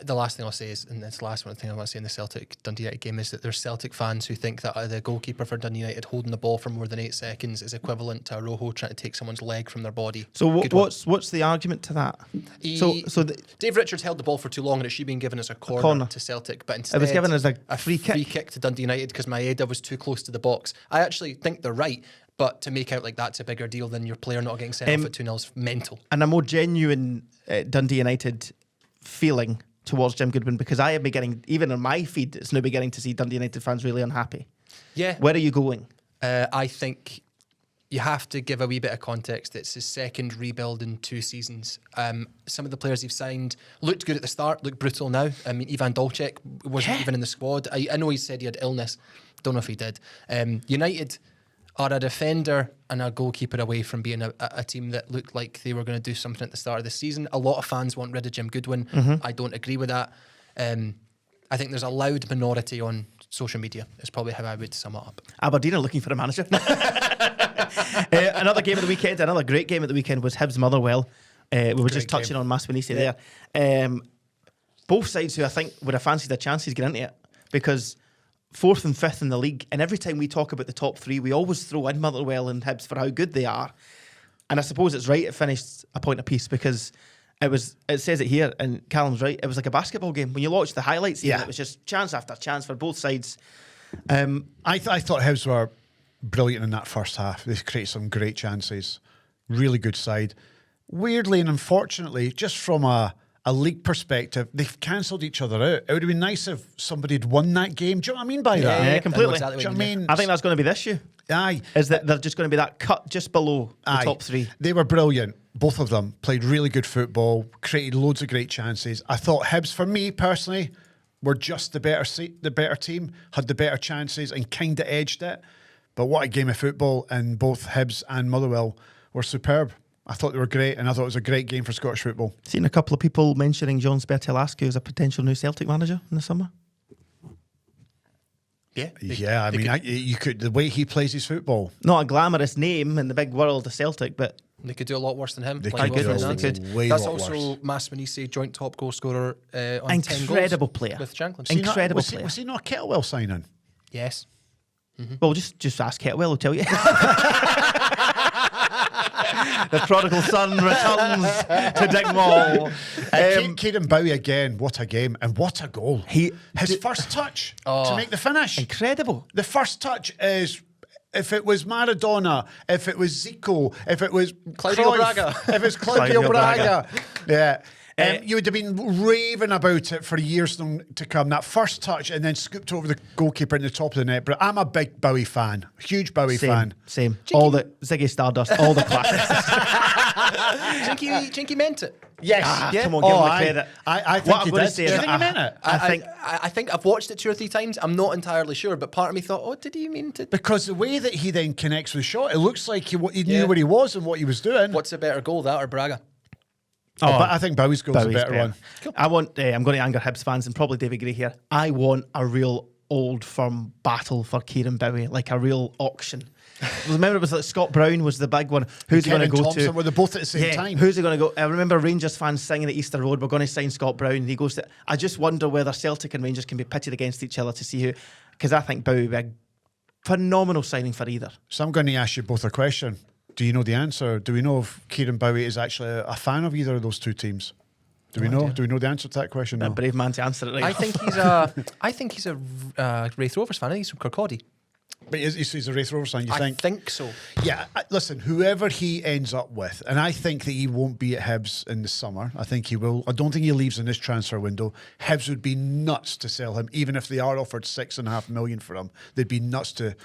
S3: The last thing I'll say is, and this last one thing I want to say in the Celtic Dundee United game is that there's Celtic fans who think that the goalkeeper for Dundee United holding the ball for more than 8 seconds is equivalent to a Rojo trying to take someone's leg from their body.
S1: So
S3: Good one.
S1: what's the argument to that?
S3: Dave Richards held the ball for too long and it should have been given as a corner to Celtic, but instead
S1: was given as a free
S3: free
S1: kick.
S3: kick to Dundee United because Maeda was too close to the box. I actually think they're right, but to make out like that's a bigger deal than your player not getting sent off at 2-0 is mental.
S1: And a more genuine Dundee United feeling towards Jim Goodwin, because I am beginning, even on my feed, it's now beginning to see Dundee United fans really unhappy.
S3: Yeah.
S1: Where are you going?
S3: I think you have to give a wee bit of context. It's his second rebuild in 2 seasons. Some of the players he's signed looked good at the start, look brutal now. I mean, Ivan Dolcek wasn't even in the squad. I know he said he had illness. Don't know if he did. United are a defender and a goalkeeper away from being a team that looked like they were going to do something at the start of the season. A lot of fans want rid of Jim Goodwin. I don't agree with that. I think there's a loud minority on social media is probably how I would sum it up.
S1: Aberdeen are looking for a manager. Another game of the weekend, another great game of the weekend was Hibs Motherwell. We were just
S4: Great
S1: touching
S4: game.
S1: on Maswinisi there. Both sides who I think would have fancied their chances getting into it, because 4th and 5th in the league, and every time we talk about the top 3, we always throw in Motherwell and Hibs for how good they are. And I suppose it's right it finished a point apiece, because it says it here, and Callum's right, it was like a basketball game. When you watch the highlights, even, it was just chance after chance for both sides.
S4: I thought Hibs were brilliant in that first half. They created some great chances. Really good side. Weirdly and unfortunately, just from a league perspective, they've cancelled each other out. It would have been nice if somebody had won that game. Do you know what I mean by that?
S1: Yeah, completely.
S4: Do you know what I mean?
S1: I think that's going to be the issue.
S4: Aye.
S1: Is that they're just going to be that cut just below the top 3.
S4: They were brilliant. Both of them played really good football, created loads of great chances. I thought Hibs, for me personally, were just the better team, had the better chances and kind of edged it. But what a game of football, and both Hibs and Motherwell were superb. I thought they were great, and I thought it was a great game for Scottish football.
S1: Seen a couple of people mentioning John Spertelascu as a potential new Celtic manager in the summer.
S4: Yeah, I mean, you could, the way he plays his football.
S1: Not a glamorous name in the big world of Celtic, but
S3: They could do a lot worse than him.
S4: They
S3: like
S4: could do
S3: Wilfred
S1: a
S3: Nancy.
S4: way
S3: That's
S4: lot
S3: also
S4: worse.
S3: Maswinisi, joint top goal scorer on 10 goals.
S1: incredible player.
S3: With Shanklin.
S1: Incredible
S4: Was
S1: player.
S4: he not a Kettlewell signing?
S3: Yes.
S1: Well, just ask Kettle, he'll tell you. The prodigal son returns to Dingwall.
S4: Kieran Bowie again, what a game and what a goal. His first touch to make the finish.
S1: Incredible.
S4: The first touch is, if it was Maradona, if it was Zico, if it was
S3: Claudio
S4: Cruyff,
S3: Braga.
S4: if it was Claudio
S1: Claudio
S4: Braga. Yeah.
S1: Eh.
S4: You would have been raving about it for years to come. That first touch and then scooped over the goalkeeper in the top of the net. But I'm a big Bowie fan, huge Bowie fan.
S1: Same. All the Ziggy Stardust, all the classics.
S3: Jinky meant it.
S4: Yes.
S1: Come on, give him the credit.
S4: I think
S1: What I'm
S4: he
S1: gonna
S4: did.
S1: say
S4: Do you
S1: is
S4: think he meant it?
S3: I think I've watched it 2 or 3 times. I'm not entirely sure, but part of me thought, oh, did he mean to?
S4: Because the way that he then connects with the shot, it looks like he
S3: Yeah.
S4: knew where he was and what he was doing.
S3: What's a better goal, that or Braga?
S4: But I think Bowie's goal's a
S1: Bowie's
S4: better one.
S1: Cool. I'm going to anger Hibs fans and probably David Gray here. I want a real old firm battle for Kieran Bowie, like a real auction. Remember, it was like Scott Brown was the big one. Who's he going to
S4: Kevin
S1: go
S4: Thompson
S1: to?
S4: were they both at the same time?
S1: Who's he going to go? I remember Rangers fans singing at Easter Road, we're going to sign Scott Brown. And he goes to, I just wonder whether Celtic and Rangers can be pitted against each other to see who, because I think Bowie would be a phenomenal signing for either.
S4: So I'm going to ask you both a question. Do you know the answer? Do we know if Kieran Bowie is actually a fan of either of those two teams? Do we know? Do we know the answer to that question?
S1: A
S4: No.
S1: brave man to answer it right.
S3: I think he's a Wraith Rovers fan. I think he's from Kirkcaldy.
S4: But he's a Wraith Rovers fan, you
S3: I
S4: think?
S3: think so.
S4: Yeah, listen, whoever he ends up with, and I think that he won't be at Hibs in the summer. I think he will. I don't think he leaves in this transfer window. Hibs would be nuts to sell him, even if they are offered $6.5 million for him. They'd be nuts to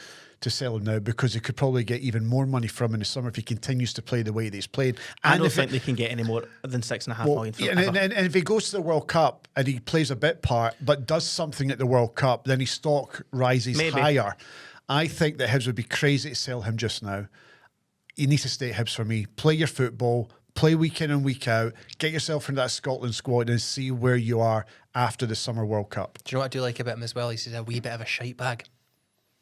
S4: sell him now, because they could probably get even more money from him in the summer if he continues to play the way that he's played.
S1: I
S4: And
S1: don't
S4: if
S1: think they can get any more than $6.5 million for
S4: yeah,
S1: him.
S4: and if he goes to the World Cup and he plays a bit part, but does something at the World Cup, then his stock rises
S1: Maybe.
S4: higher. I think that Hibs would be crazy to sell him just now. He needs to stay at Hibs for me. Play your football, play week in and week out, get yourself into that Scotland squad and see where you are after the Summer World Cup.
S3: Do you know what I do like about him as well? He's a wee bit of a shite bag.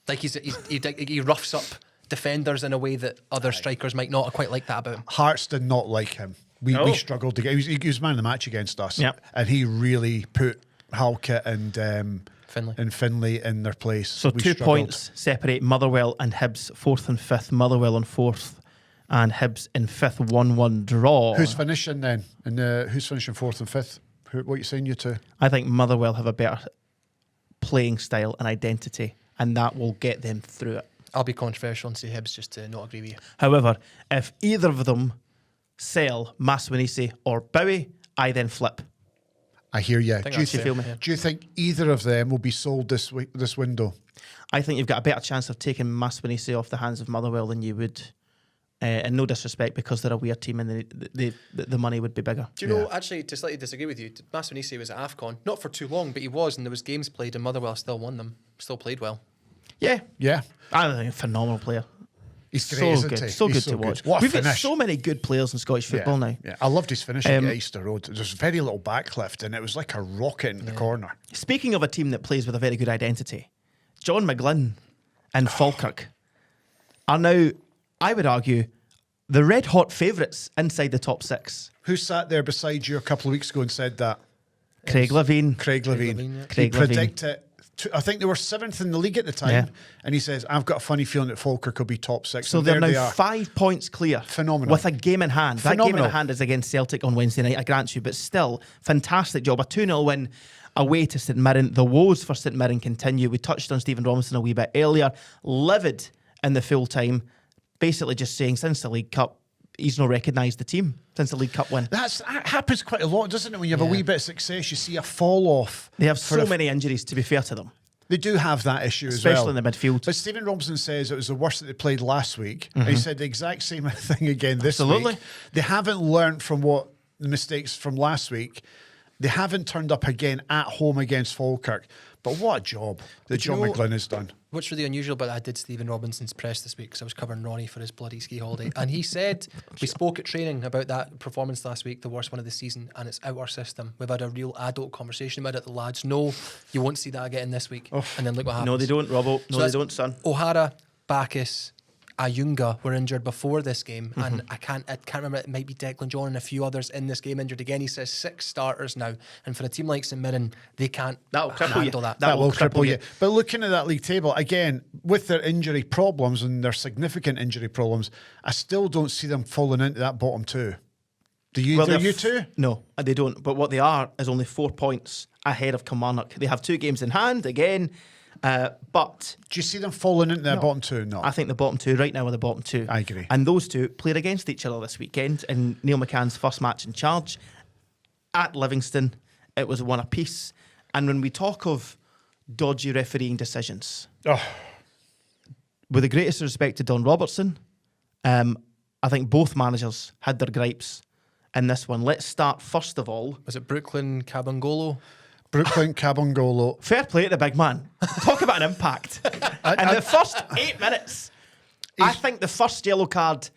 S3: Like he roughs up defenders in a way that other strikers might not quite like that about him.
S4: Hearts did not like him. We struggled to get. He was man of the match against us,
S1: Yep.
S4: and he really put Halkett and Finlay in their place.
S1: So
S4: We
S1: 2
S4: struggled.
S1: points separate Motherwell and Hibs 4th and 5th. Motherwell on 4th and Hibs in 5th, 1-1 draw.
S4: Who's finishing then? And who's finishing 4th and 5th? What are you saying, you two?
S1: I think Motherwell have a better playing style and identity, and that will get them through it.
S3: I'll be controversial and say Hibs just to not agree with you.
S1: However, if either of them sell Maswinisi or Bowie, I then flip.
S4: I hear you.
S3: think
S4: Do you,
S3: that's fair.
S4: do you think either of them will be sold this window?
S1: I think you've got a better chance of taking Maswinisi off the hands of Motherwell than you would, and no disrespect, because they're a weird team and the money would be bigger.
S3: Do you know, actually, to slightly disagree with you, Maswinisi was at AFCON, not for too long, but he was, and there was games played, and Motherwell still won them, still played well.
S1: Yeah.
S4: Yeah.
S1: I think a phenomenal player.
S4: He's great,
S1: So
S4: isn't
S1: good.
S4: he?
S1: So
S4: He's
S1: good to watch.
S4: What a
S1: We've got
S4: finish.
S1: so many good players in Scottish football now.
S4: Yeah. I loved his finish at Easter Road. There's very little backlift, and it was like a rocket in the corner.
S1: Speaking of a team that plays with a very good identity, John McGlynn and Falkirk are now, I would argue, the red-hot favourites inside the top 6.
S4: Who sat there beside you a couple of weeks ago and said that?
S1: Craig Levine.
S4: Craig Levine.
S3: Levine, yeah.
S4: He
S1: Craig Levine.
S4: predicted. I think they were 7th in the league at the time,
S1: Yeah.
S4: and he says, "I've got a funny feeling that Falkirk will be top 6."
S1: So
S4: And
S1: they're
S4: there they
S1: now
S4: are.
S1: 5 points clear.
S4: Phenomenal.
S1: With a game in hand. That game
S4: Phenomenal.
S1: in hand is against Celtic on Wednesday night, I grant you, but still, fantastic job. A 2-0 win away to St Mirren. The woes for St Mirren continue. We touched on Stephen Robinson a wee bit earlier. Livid in the full time. Basically just saying since the League Cup, he's not recognised the team since the League Cup win.
S4: That happens quite a lot, doesn't it? When you have a wee bit of success, you see a fall off.
S1: They have so many injuries, to be fair to them.
S4: They do have that issue as well.
S1: Especially in the midfield.
S4: But Stephen Robinson says it was the worst that they played last week. And he said the exact same thing again this
S1: Absolutely.
S4: week. They haven't learnt from what the mistakes from last week. They haven't turned up again at home against Falkirk. But what a job that John McGlynn has done.
S3: What's really unusual about that, I did Stephen Robinson's press this week because I was covering Ronny for his bloody ski holiday. And he said, we spoke at training about that performance last week, the worst one of the season, and it's out our system. We've had a real adult conversation about it. The lads know you won't see that again this week. And then look what happens.
S1: No, they don't, Robbo. No, they
S3: that's
S1: don't, son.
S3: O'Hara, Bacchus, Ayunga were injured before this game, and I can't remember. It might be Declan John and a few others in this game injured again. He says 6 starters now, and for a team like St Mirren, they can't
S1: That'll cripple
S3: handle
S1: you.
S3: that.
S4: That will cripple you. But looking at that league table, again, with their injury problems and their significant injury problems, I still don't see them falling into that bottom 2. Do you?
S1: they're
S4: You two?
S1: No, they don't. But what they are is only 4 points ahead of Kilmarnock. They have 2 games in hand again, but
S4: Do you see them falling into that bottom 2? No.
S1: I think the bottom 2 right now are the bottom 2.
S4: I agree.
S1: And those 2 played against each other this weekend in Neil McCann's first match in charge at Livingston. It was 1 apiece. And when we talk of dodgy refereeing decisions, with the greatest respect to Don Robertson, I think both managers had their gripes in this one. Let's start first of all.
S3: Was it Brooklyn Cabangolo?
S4: Brooklyn Cabangolo.
S1: Fair play to the big man. Talk about an impact. And the first 8 minutes, I think the first yellow card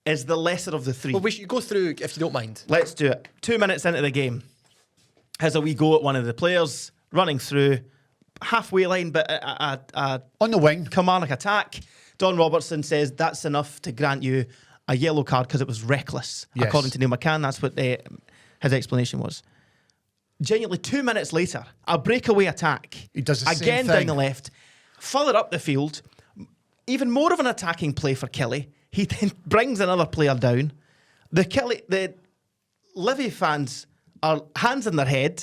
S1: is the lesser of the 3.
S3: Well, we should go through if you don't mind.
S1: Let's do it. 2 minutes into the game, has a wee go at one of the players, running through halfway line, but
S4: On the wing.
S1: Kilmarnock attack. Don Robertson says that's enough to grant you a yellow card because it was reckless.
S4: Yes.
S1: According to Neil McCann, that's what his explanation was. Genuinely, 2 minutes later, a breakaway attack.
S4: He does the same
S1: again down
S4: thing.
S1: the left, further up the field. Even more of an attacking play for Kelly. He then brings another player down. The Livy fans are hands in their head.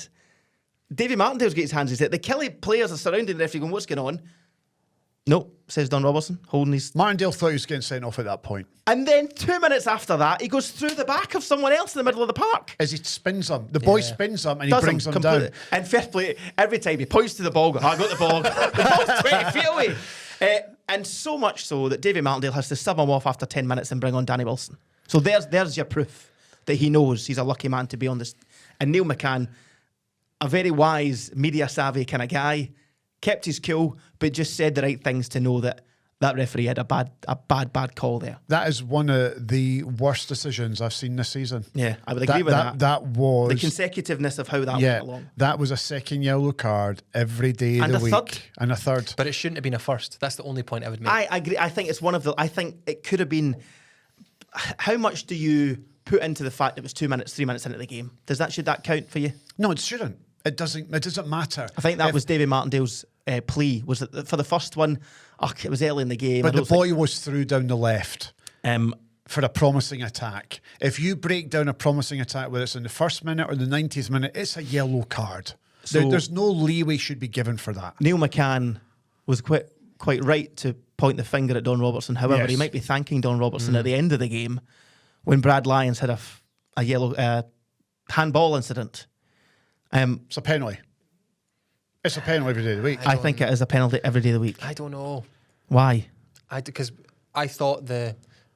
S1: Davy Martindale's got his hands in his head. The Kelly players are surrounding the referee going, what's going on? No, says Don Robertson, holding his...
S4: Martindale thought he was getting sent off at that point.
S1: And then 2 minutes after that, he goes through the back of someone else in the middle of the park.
S4: As he spins him. The boy spins him and he
S1: Does
S4: brings him
S1: completely.
S4: down.
S1: And fair play, every time he points to the ball, I got the ball. The ball's 20 feet away. And so much so that Davy Martindale has to sub him off after 10 minutes and bring on Danny Wilson. So there's your proof that he knows he's a lucky man to be on this. And Neil McCann, a very wise, media-savvy kind of guy, kept his cool, but just said the right things to know that that referee had a bad call there.
S4: That is one of the worst decisions I've seen this season.
S1: Yeah, I would agree with that.
S4: That was...
S1: The consecutiveness of how that went along.
S4: that was a second yellow card every day of
S1: And
S4: the
S1: a
S4: week.
S1: third.
S4: And a third.
S3: But it shouldn't have been a first. That's the only point I would make.
S1: I agree. I think it's one of the... I think it could have been... How much do you put into the fact it was 2 minutes, 3 minutes into the game? Should that count for you?
S4: No, it shouldn't. It doesn't matter.
S1: I think that was Davy Martindale's plea. Was that for the first one? It was early in the game.
S4: But the boy was through down the left
S1: Um,
S4: for a promising attack. If you break down a promising attack, whether it's in the first minute or the 90th minute, it's a yellow card.
S1: So-
S4: There's no leeway should be given for that.
S1: Neil McCann was quite right to point the finger at Don Robertson. However,
S4: Yes.
S1: he might be thanking Don Robertson at the end of the game when Brad Lyons had a yellow handball incident.
S4: It's a penalty. It's a penalty every day of the week.
S1: I think it is a penalty every day of the week.
S3: I don't know.
S1: Why?
S3: Because I thought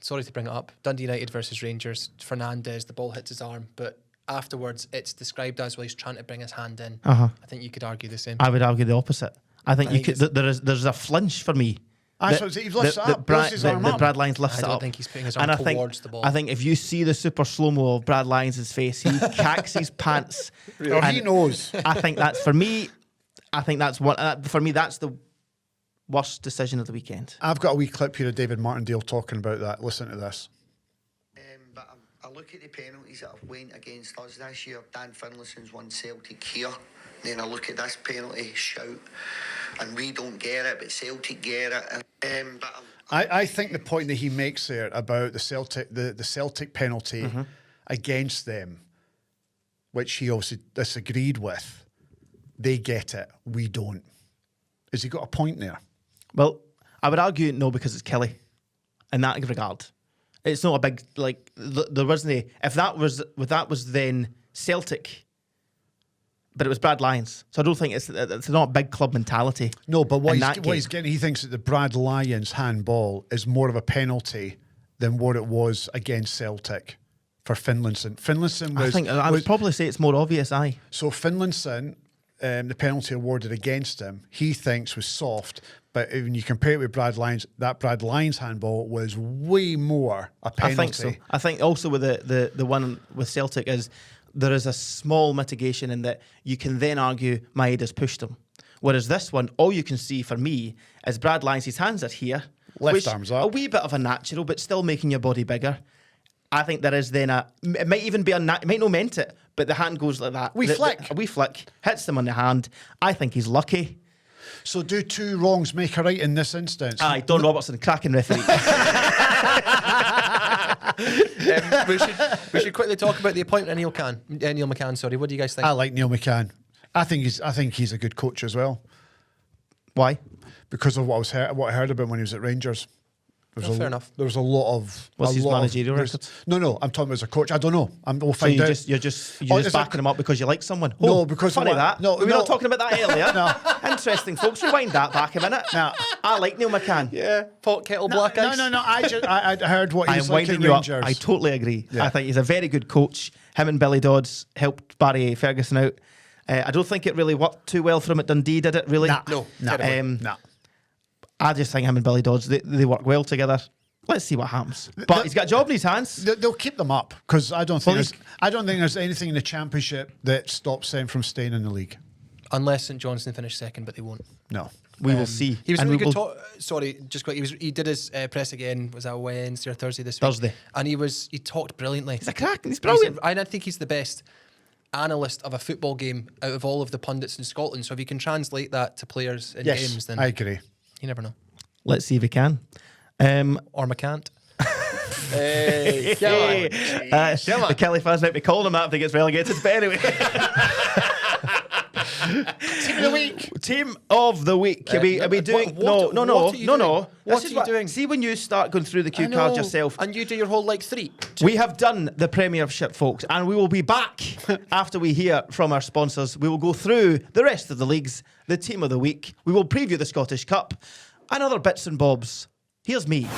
S3: sorry to bring it up, Dundee United versus Rangers, Fernandez, the ball hits his arm, but afterwards it's described as, well, he's trying to bring his hand in.
S1: Uh-huh.
S3: I think you could argue the same.
S1: I would argue the opposite. I think you
S3: think
S1: could. There's a flinch for me.
S4: He lifts it up, lifts his arm up.
S1: Brad Lyons lifts
S3: I
S1: it
S3: don't
S1: up.
S3: think he's putting his arm towards the ball.
S1: I think if you see the super slow-mo of Brad Lyons' face, he cacks his pants.
S4: Oh, he
S1: and
S4: knows.
S1: I think that's, for me, for me, that's the worst decision of the weekend.
S4: I've got a wee clip here of David Martindale talking about that. Listen to this.
S6: I look at the penalties that have went against us this year. Dan Finlayson's won Celtic here. Then I look at this penalty shout, and we don't get it, but Celtic get it.
S4: I think the point that he makes there about the Celtic penalty against them, which he also disagreed with, they get it, we don't. Has he got a point there?
S1: Well, I would argue no, because it's Kelly in that regard. It's not a big, like, there wasn't if that was then Celtic, but it was Brad Lyons. So I don't think it's not a big club mentality.
S4: No, but what he's getting, he thinks that the Brad Lyons handball is more of a penalty than what it was against Celtic for Finlayson. Finlayson was...
S1: I would probably say it's more obvious, aye.
S4: So Finlayson, the penalty awarded against him, he thinks was soft, but when you compare it with Brad Lyons, that Brad Lyons handball was way more a penalty.
S1: I think so. I think also with the one with Celtic is there is a small mitigation in that you can then argue Maeda's pushed him. Whereas this one, all you can see for me is Brad Lyons, his hands are here.
S4: Left arm's up.
S1: A wee bit of a natural, but still making your body bigger. I think there is then it might even be it might not meant it, but the hand goes like that. A wee flick, hits him on the hand. I think he's lucky.
S4: So do two wrongs make a right in this instance?
S1: Aye, Don Robertson, cracking referee.
S3: We should quickly talk about the appointment of Neil McCann. Sorry, what do you guys think?
S4: I like Neil McCann. I think he's a good coach as well.
S1: Why?
S4: Because of what I heard about when he was at Rangers.
S3: Fair enough.
S4: There was a lot of...
S1: What's his managerial record?
S4: No, I'm talking about as a coach. I don't know. We'll find out.
S1: You're just backing him up because you like someone?
S4: No, because...
S1: Funny that.
S4: No,
S1: we were not talking about that earlier.
S4: No.
S1: Interesting, folks. Rewind that back a minute.
S4: No.
S1: I like Neil McCann.
S3: Yeah. Pot, kettle, black ice.
S4: No. I heard what he's like at
S1: you
S4: Rangers.
S1: Up. I totally agree.
S4: Yeah.
S1: I think he's a very good coach. Him and Billy Dodds helped Barry Ferguson out. I don't think it really worked too well for him at Dundee, did it, really?
S4: No.
S1: I just think him and Billy Dodds, they work well together. Let's see what happens. But he's got a job in his hands.
S4: They'll keep them up because I don't think there's anything in the Championship that stops them from staying in the league.
S3: Unless St Johnstone finish second, but they won't.
S4: No.
S1: We will see.
S3: He was really good. Sorry, just quick. He did his press again. Was that Wednesday or Thursday this week?
S1: Thursday.
S3: And he talked brilliantly.
S1: He's a crack. He's brilliant.
S3: I think he's the best analyst of a football game out of all of the pundits in Scotland. So if you can translate that to players in games, then
S4: I agree.
S3: You never know.
S1: Let's see if he can.
S3: Or McCann. Hey,
S1: the Kelly fans might be calling him that if he gets relegated. But anyway.
S4: Team of the week.
S1: Team of the week. Are we doing? No.
S3: What are you doing?
S1: See, when you start going through the cue cards yourself,
S3: and you do your whole like three.
S1: We have done the Premiership, folks, and we will be back after we hear from our sponsors. We will go through the rest of the leagues, the team of the week. We will preview the Scottish Cup and other bits and bobs. Here's me.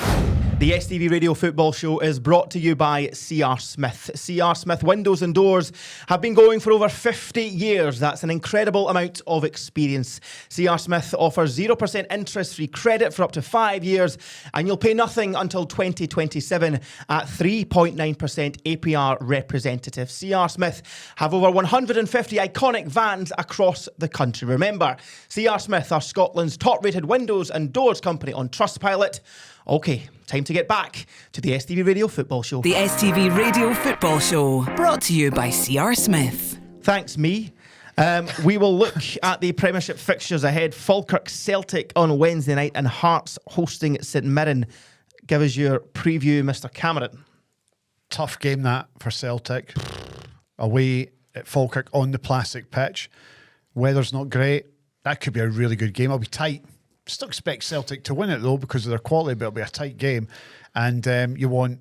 S1: The STV Radio Football Show is brought to you by CR Smith. CR Smith Windows and Doors have been going for over 50 years. That's an incredible amount of experience. CR Smith offers 0% interest-free credit for up to 5 years, and you'll pay nothing until 2027 at 3.9% APR representative. CR Smith have over 150 iconic vans across the country. Remember, CR Smith are Scotland's top-rated windows and doors company on Trustpilot. Okay, time to get back to the STV Radio Football Show.
S2: The STV Radio Football Show, brought to you by CR Smith.
S1: Thanks, me. We will look at the Premiership fixtures ahead. Falkirk Celtic on Wednesday night and Hearts hosting St Mirren. Give us your preview, Mr. Cameron.
S4: Tough game that for Celtic. Away at Falkirk on the plastic pitch. Weather's not great. That could be a really good game. It'll be tight. Still expect Celtic to win it though because of their quality, but it'll be a tight game. And you want,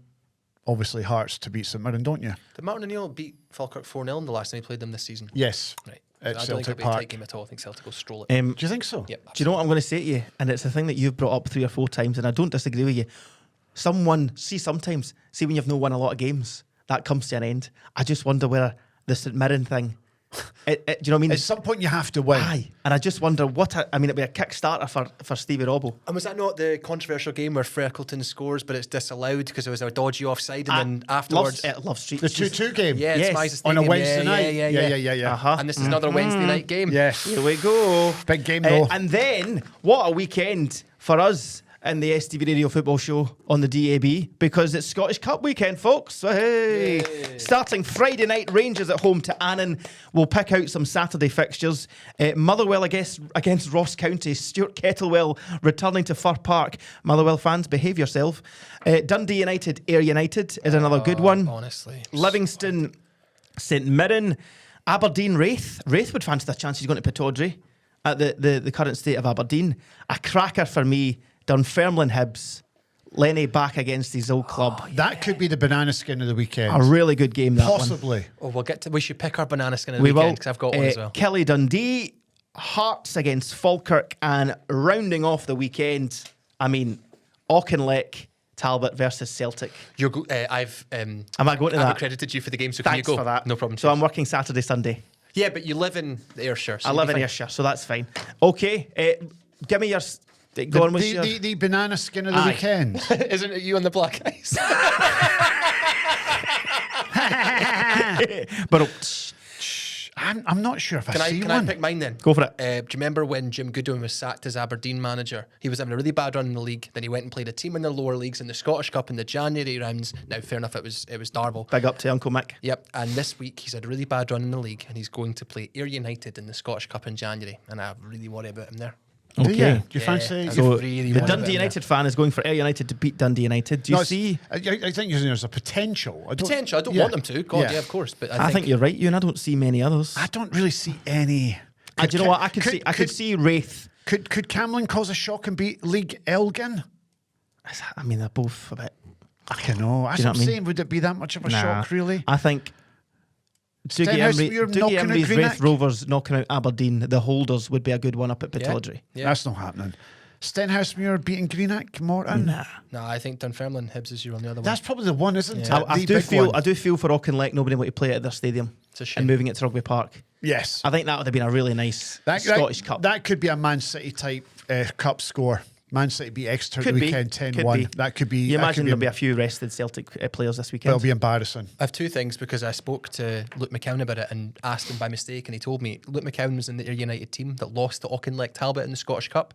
S4: obviously, Hearts to beat St Mirren, don't you?
S3: Did Martin O'Neill beat Falkirk 4-0 in the last time he played them this season?
S4: Yes.
S3: Right.
S4: At
S3: I don't
S4: Celtic
S3: think it'll be
S4: Park.
S3: a tight game at all. I think Celtic will stroll it.
S4: Do you think so?
S3: Yep.
S1: Do you know what I'm going to say to you? And it's a thing that you've brought up 3 or 4 times, and I don't disagree with you. Sometimes, when you've not won a lot of games, that comes to an end. I just wonder where the St Mirren thing... do you know what I mean?
S4: At some point you have to win.
S1: Aye. And I just wonder it'd be a kickstarter for Stevie Robbo.
S3: And was that not the controversial game where Freckleton scores but it's disallowed because it was a dodgy offside and then afterwards...
S1: Love Street.
S4: The 2-2 game.
S3: Yeah,
S1: Yes.
S3: it's
S4: On a
S3: Stadium.
S4: Wednesday night.
S3: Yeah.
S1: Uh-huh.
S3: And this is another Wednesday night game.
S4: Yes.
S1: Here we go.
S4: Big game though.
S1: And then, what a weekend for us in the STV Radio Football Show on the DAB because it's Scottish Cup weekend, folks. So, hey. Starting Friday night, Rangers at home to Annan. We'll pick out some Saturday fixtures. Motherwell against Ross County. Stuart Kettlewell returning to Fir Park. Motherwell fans, behave yourself. Dundee United, Ayr United is another good one.
S3: Honestly.
S1: Livingston, St Mirren. Aberdeen, Wraith. Wraith would fancy the chance he's going to Pittodrie at the current state of Aberdeen. A cracker for me. Dunfermline, Hibs. Lenny back against his old club.
S4: That could be the banana skin of the weekend.
S1: A really good game, that
S4: Possibly.
S1: one.
S3: We should pick our banana skin of the weekend because I've got one as well.
S1: Kelly Dundee, Hearts against Falkirk, and rounding off the weekend, Auchinleck, Talbot versus Celtic.
S3: Am I
S1: going to that?
S3: I've accredited you for the game, so can you
S1: Thanks
S3: go?
S1: for that.
S3: No problem.
S1: So I'm working Saturday, Sunday.
S3: Yeah, but you live in Ayrshire. So
S1: I live in Ayrshire, so that's fine. Okay, give me your... Go on with your...
S4: The banana skin of the weekend.
S3: Isn't it you on the black ice?
S1: But
S4: I'm not sure if I see
S3: Can
S4: one.
S3: I pick mine then?
S1: Go for it.
S3: Do you remember when Jim Goodwin was sacked as Aberdeen manager? He was having a really bad run in the league. Then he went and played a team in the lower leagues in the Scottish Cup in the January rounds. Now, fair enough, it was Darvel.
S1: Big up to Uncle Mick.
S3: Yep, and this week he's had a really bad run in the league and he's going to play Ayr United in the Scottish Cup in January. And I really worry about him there.
S4: Do you?
S1: Okay.
S4: Do you fancy?
S1: So
S3: really
S1: the
S3: want
S1: Dundee
S3: it in
S1: United fan is going for Ayr United to beat Dundee United. Do you see?
S4: I think there's a potential. I don't
S3: want them to. God, yeah, of course. But
S1: I think you're right, Euan. I don't see many others.
S4: I don't really see any.
S1: Do you know what? I could see Wraith.
S4: Could Camlin cause a shock and beat League Elgin?
S1: They're both a bit.
S4: I don't know. That's what I'm saying. Would it be that much of a shock, really?
S1: I think Dougie Emery's Wraith Rovers knocking out Aberdeen, the holders, would be a good one up at Pittodrie.
S3: Yeah.
S4: That's not happening. Stenhousemuir beating Greenock, Morton?
S3: No, I think Dunfermline, Hibs is you on the other one.
S4: That's probably the one, isn't it?
S1: I do feel for Auchinleck nobody wanting to play it at their stadium
S3: It's a shame.
S1: and moving it to Rugby Park.
S4: Yes.
S1: I think that would have been a really nice Scottish Cup.
S4: That could be a Man City type cup score. Man City beat Exeter the weekend 10-1. That could be.
S1: You imagine there'll be a few rested Celtic players this weekend.
S4: That'll be embarrassing.
S3: I have two things because I spoke to Luke McCann about it and asked him by mistake, and he told me Luke McCann was in the Ayr United team that lost to Auchinleck Talbot in the Scottish Cup.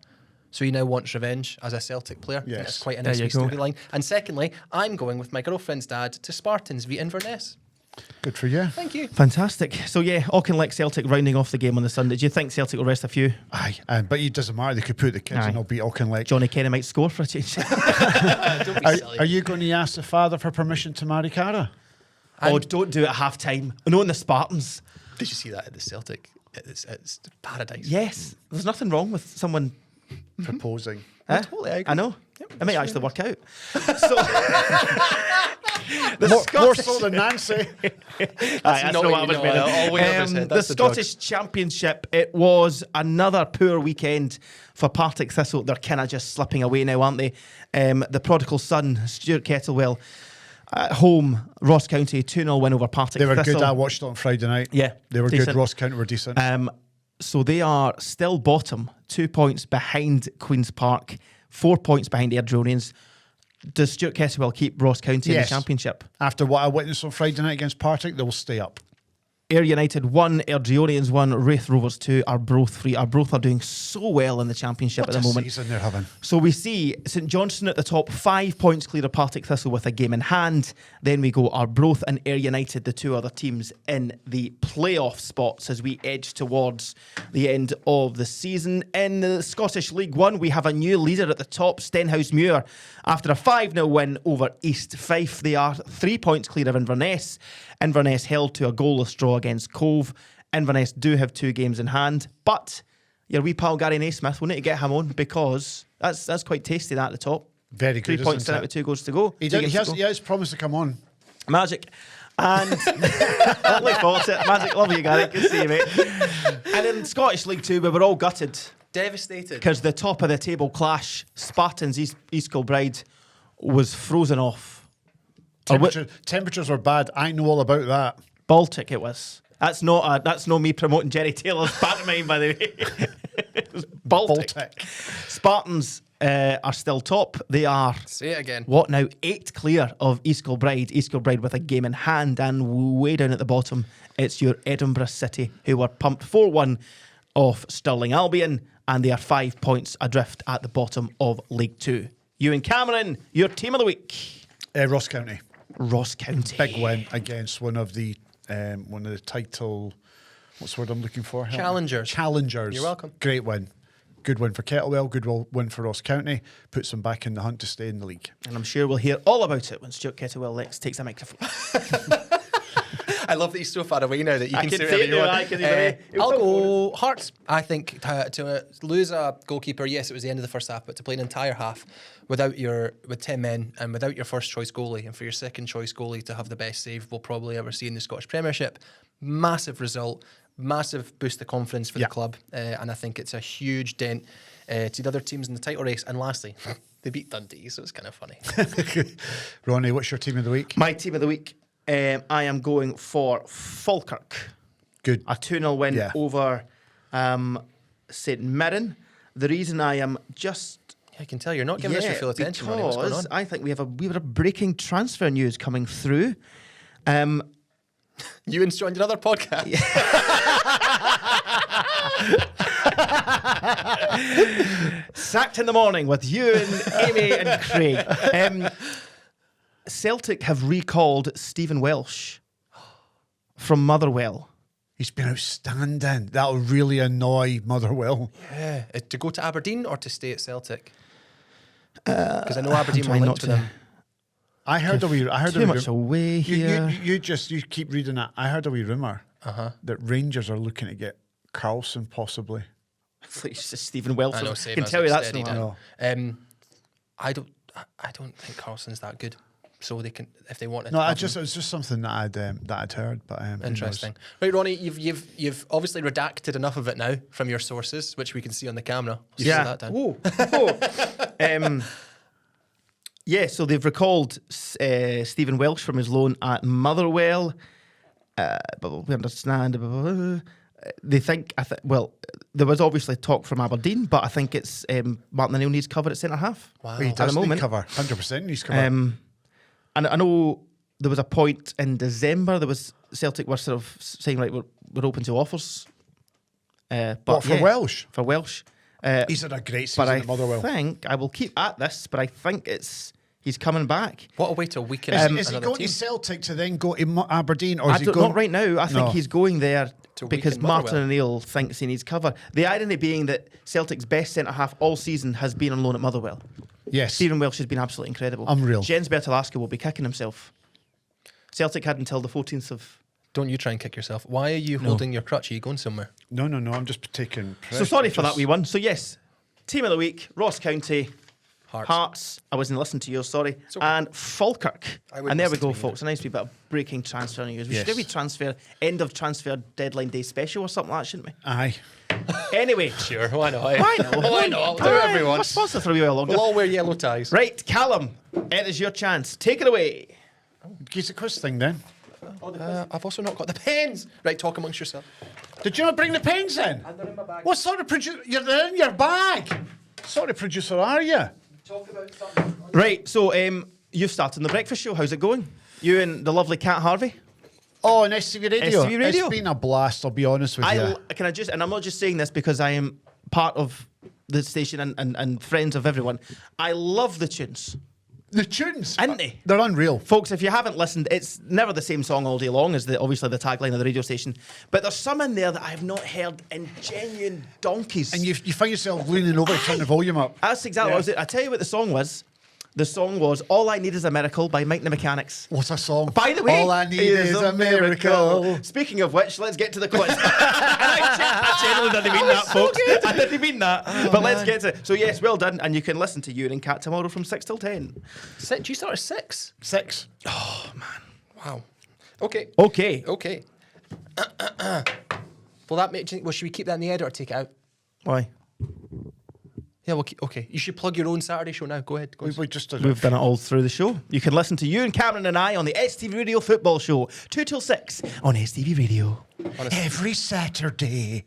S3: So he now wants revenge as a Celtic player.
S4: Yes.
S3: It's quite a nice storyline. And secondly, I'm going with my girlfriend's dad to Spartans v Inverness.
S4: Good for you.
S3: Thank you.
S1: Fantastic. So yeah, Auchinleck Celtic rounding off the game on the Sunday. Do you think Celtic will rest a few?
S4: Aye, but it doesn't matter. They could put the kids and they'll beat Auchinleck.
S1: Johnny Kenny might score for a change.
S3: Don't be silly.
S4: Are you going to ask the father for permission to marry Cara?
S1: Don't do it at half time. No, in the Spartans.
S3: Did you see that at the Celtic? It's paradise.
S1: Yes. There's nothing wrong with someone
S4: Proposing.
S1: Huh?
S3: Totally, I agree.
S1: I know.
S3: Yep,
S1: it might actually work out. So,
S4: More so than Nancy.
S1: that's not what I was meaning. The Scottish Championship, it was another poor weekend for Partick Thistle. They're kind of just slipping away now, aren't they? The prodigal son, Stuart Kettlewell, at home, Ross County, 2-0 win over Partick
S4: They were
S1: Thistle.
S4: good. I watched it on Friday night.
S1: Yeah,
S4: They were
S1: decent.
S4: good. Ross County were decent.
S1: So they are still bottom, 2 points behind Queen's Park, 4 points behind Airdronians. Does Stuart Kettlewell keep Ross County in the Championship?
S4: After what I witnessed on Friday night against Partick, they will stay up.
S1: Ayr United 1, Airdronians 1, Wraith Rovers 2, Arbroath 3. Arbroath are doing so well in the Championship
S4: What
S1: at the
S4: a
S1: moment.
S4: season they're having.
S1: So we see St Johnstone at the top, 5 points clear of Partick Thistle with a game in hand. Then we go Arbroath and Ayr United, the two other teams in the playoff spots as we edge towards the end of the season. In the Scottish League 1, we have a new leader at the top, Stenhousemuir. After a 5-0 win over East Fife, they are 3 points clear of Inverness. Inverness held to a goalless draw against Cove. Inverness do have 2 games in hand, but your wee pal Gary Naismith, we'll need to get him on because that's quite tasty, that at the top.
S4: Very good.
S1: 3 points in it with 2 goals to go.
S4: He has promised to come on.
S1: Magic. And look forward to it. Magic, love you, Gary. Good to see you, mate. And in Scottish League 2, we were all gutted
S3: Devastated.
S1: because the top of the table clash, Spartans East Kilbride, was frozen off.
S4: Temperatures were bad. I know all about that.
S1: Baltic it was. That's not me promoting Jerry Taylor's pantomime, by the way. It was Baltic. Spartans are still top. They are,
S3: Say it again.
S1: what now, 8 clear of East Kilbride. East Kilbride with a game in hand, and way down at the bottom, it's your Edinburgh City, who were pumped 4-1 off Stirling Albion. and they are 5 points adrift at the bottom of League Two. Ewen Cameron, your team of the week.
S4: Ross County.
S1: Ross County.
S4: Big win against one of the title. What's the word I'm looking for? Help me.
S3: Challengers. You're welcome.
S4: Great win. Good win for Kettlewell. Good win for Ross County. Puts them back in the hunt to stay in the league.
S1: And I'm sure we'll hear all about it when Stuart Kettlewell next takes a microphone.
S3: I love that he's so far away now that you
S1: I
S3: can
S1: can
S3: say
S1: see
S3: whatever
S1: it
S3: you
S1: now,
S3: want.
S1: I'll
S3: I'll go Hearts. I think to lose a goalkeeper, yes, it was the end of the first half, but to play an entire half with 10 men and without your first choice goalie, and for your second choice goalie to have the best save we'll probably ever see in the Scottish Premiership, massive result, massive boost of confidence for the club, and I think it's a huge dent to the other teams in the title race. And lastly, they beat Dundee, so it's kind of funny.
S4: Ronnie, what's your team of the week?
S1: My team of the week, I am going for Falkirk.
S4: Good.
S1: A 2-0 win over St Mirren. The reason I am just...
S3: I can tell you're not giving us your full attention, Ronnie. What's going on?
S1: Because I think we have a breaking transfer news coming through.
S3: Ewan's joined another podcast.
S1: Sacked in the morning with Ewan, Amy and Craig. Celtic have recalled Stephen Welsh from Motherwell.
S4: He's been outstanding. That'll really annoy Motherwell.
S3: Yeah. To go to Aberdeen or to stay at Celtic? Because I know Aberdeen
S1: trying
S3: were
S1: not
S3: linked with
S1: to-
S3: him.
S4: I heard a wee. I heard
S1: Too
S4: a wee
S1: much away here.
S4: You keep reading it. I heard a wee rumour that Rangers are looking to get Carlson possibly.
S1: It's just Stephen Welsh.
S3: I know,
S1: I
S3: same
S1: can
S3: as
S1: tell you
S3: it
S1: that's
S3: steadied
S1: not.
S3: in. I don't think Carlson's that good. So they can, if they wanted.
S4: No,
S3: to
S4: it
S3: have
S4: was
S3: him.
S4: just something that I'd heard. But who knows?
S3: Interesting. Right, Ronnie, you've obviously redacted enough of it now from your sources, which we can see on the camera. So slow that down.
S1: Whoa. Yeah, so they've recalled Stephen Welsh from his loan at Motherwell. But we understand. They think, well, there was obviously talk from Aberdeen, but I think it's Martin O'Neill needs cover at centre half.
S3: Wow.
S4: He
S1: At
S4: does
S1: the
S4: need
S1: moment.
S4: cover. 100% needs cover.
S1: And I know there was a point in December, there was Celtic were sort of saying, right, we're open to offers. But
S4: What, for Welsh?
S1: For Welsh.
S4: He's had a great
S1: But
S4: season
S1: I
S4: at Motherwell.
S1: think, I will keep at this, but I think he's coming back.
S3: What a way to weaken
S4: Is he
S3: another
S4: going
S3: team.
S4: to Celtic to then go to Aberdeen, or
S1: I
S4: is he
S1: don't
S4: going
S1: not right now. I think
S4: No.
S1: he's going there
S3: To
S1: because
S3: weaken
S1: Martin
S3: Motherwell.
S1: O'Neill thinks he needs cover. The irony being that Celtic's best centre half all season has been on loan at Motherwell.
S4: Yes.
S1: Stephen Welsh has been absolutely incredible.
S4: Unreal.
S1: Jens Bertolaska will be kicking himself. Celtic had until the 14th of.
S3: Don't you try and kick yourself. Why are you holding your crutch? Are you going somewhere?
S4: No. I'm just taking.
S1: So sorry for that wee one. So yes, team of the week: Ross County,
S3: Hearts.
S1: I wasn't listening to yours, sorry,
S3: okay.
S1: and Falkirk.
S3: I wouldn't
S1: And there we
S3: listen to
S1: go,
S3: me
S1: folks. A nice wee bit of breaking transfer news. We
S4: Yes.
S1: should have a transfer end of transfer deadline day special or something like that, shouldn't we?
S4: Aye.
S1: Anyway.
S3: Sure, why not?
S1: Why not?
S3: Why not? Do
S1: Aye,
S3: everyone.
S1: We're sponsored for a wee while longer.
S3: We'll all wear yellow ties.
S1: Right, Callum, it is your chance. Take it away.
S4: Get a quiz thing then.
S3: I've also not got the pens. Right, talk amongst yourself.
S4: Did you not bring the pens in?
S3: They're in my bag.
S4: What sort of producer? They're in your bag. What sort of producer are you?
S3: Talk about something.
S1: Right, so you've started the breakfast show. How's it going? You and the lovely Cat Harvey?
S4: Oh, on STV Radio.
S1: STV Radio?
S4: It's been a blast, I'll be honest with you.
S1: Can I just, and I'm not just saying this because I am part of the station and friends of everyone. I love the tunes.
S4: The tunes,
S1: Aren't they?
S4: They're unreal.
S1: Folks, if you haven't listened, it's never the same song all day long as obviously the tagline of the radio station. But there's some in there that I have not heard in genuine donkeys.
S4: And you find yourself leaning over to turn the volume up.
S1: That's exactly what I was doing. I tell you what the song was. The song was All I Need Is a Miracle by Mike and the Mechanics.
S4: What a song.
S1: By the way,
S4: All I need is a miracle.
S1: Speaking of which, let's get to the quiz. I genuinely didn't mean that, folks. I didn't mean that. But let's get to it. So yes, well done. And you can listen to Ewan and Cat tomorrow from 6 till 10.
S3: Do you start at 6?
S4: 6.
S3: Wow. Okay.
S1: Okay.
S3: Okay. Will that make? Well, should we keep that in the edit or take it out?
S1: Why?
S3: Yeah. Well. Okay. You should plug your own Saturday show now. Go ahead. Go on.
S4: We just did
S1: We've done it all through the show. You can listen to Ewan Cameron and I on the STV Radio Football Show, 2 till 6 on STV Radio.
S4: every Saturday.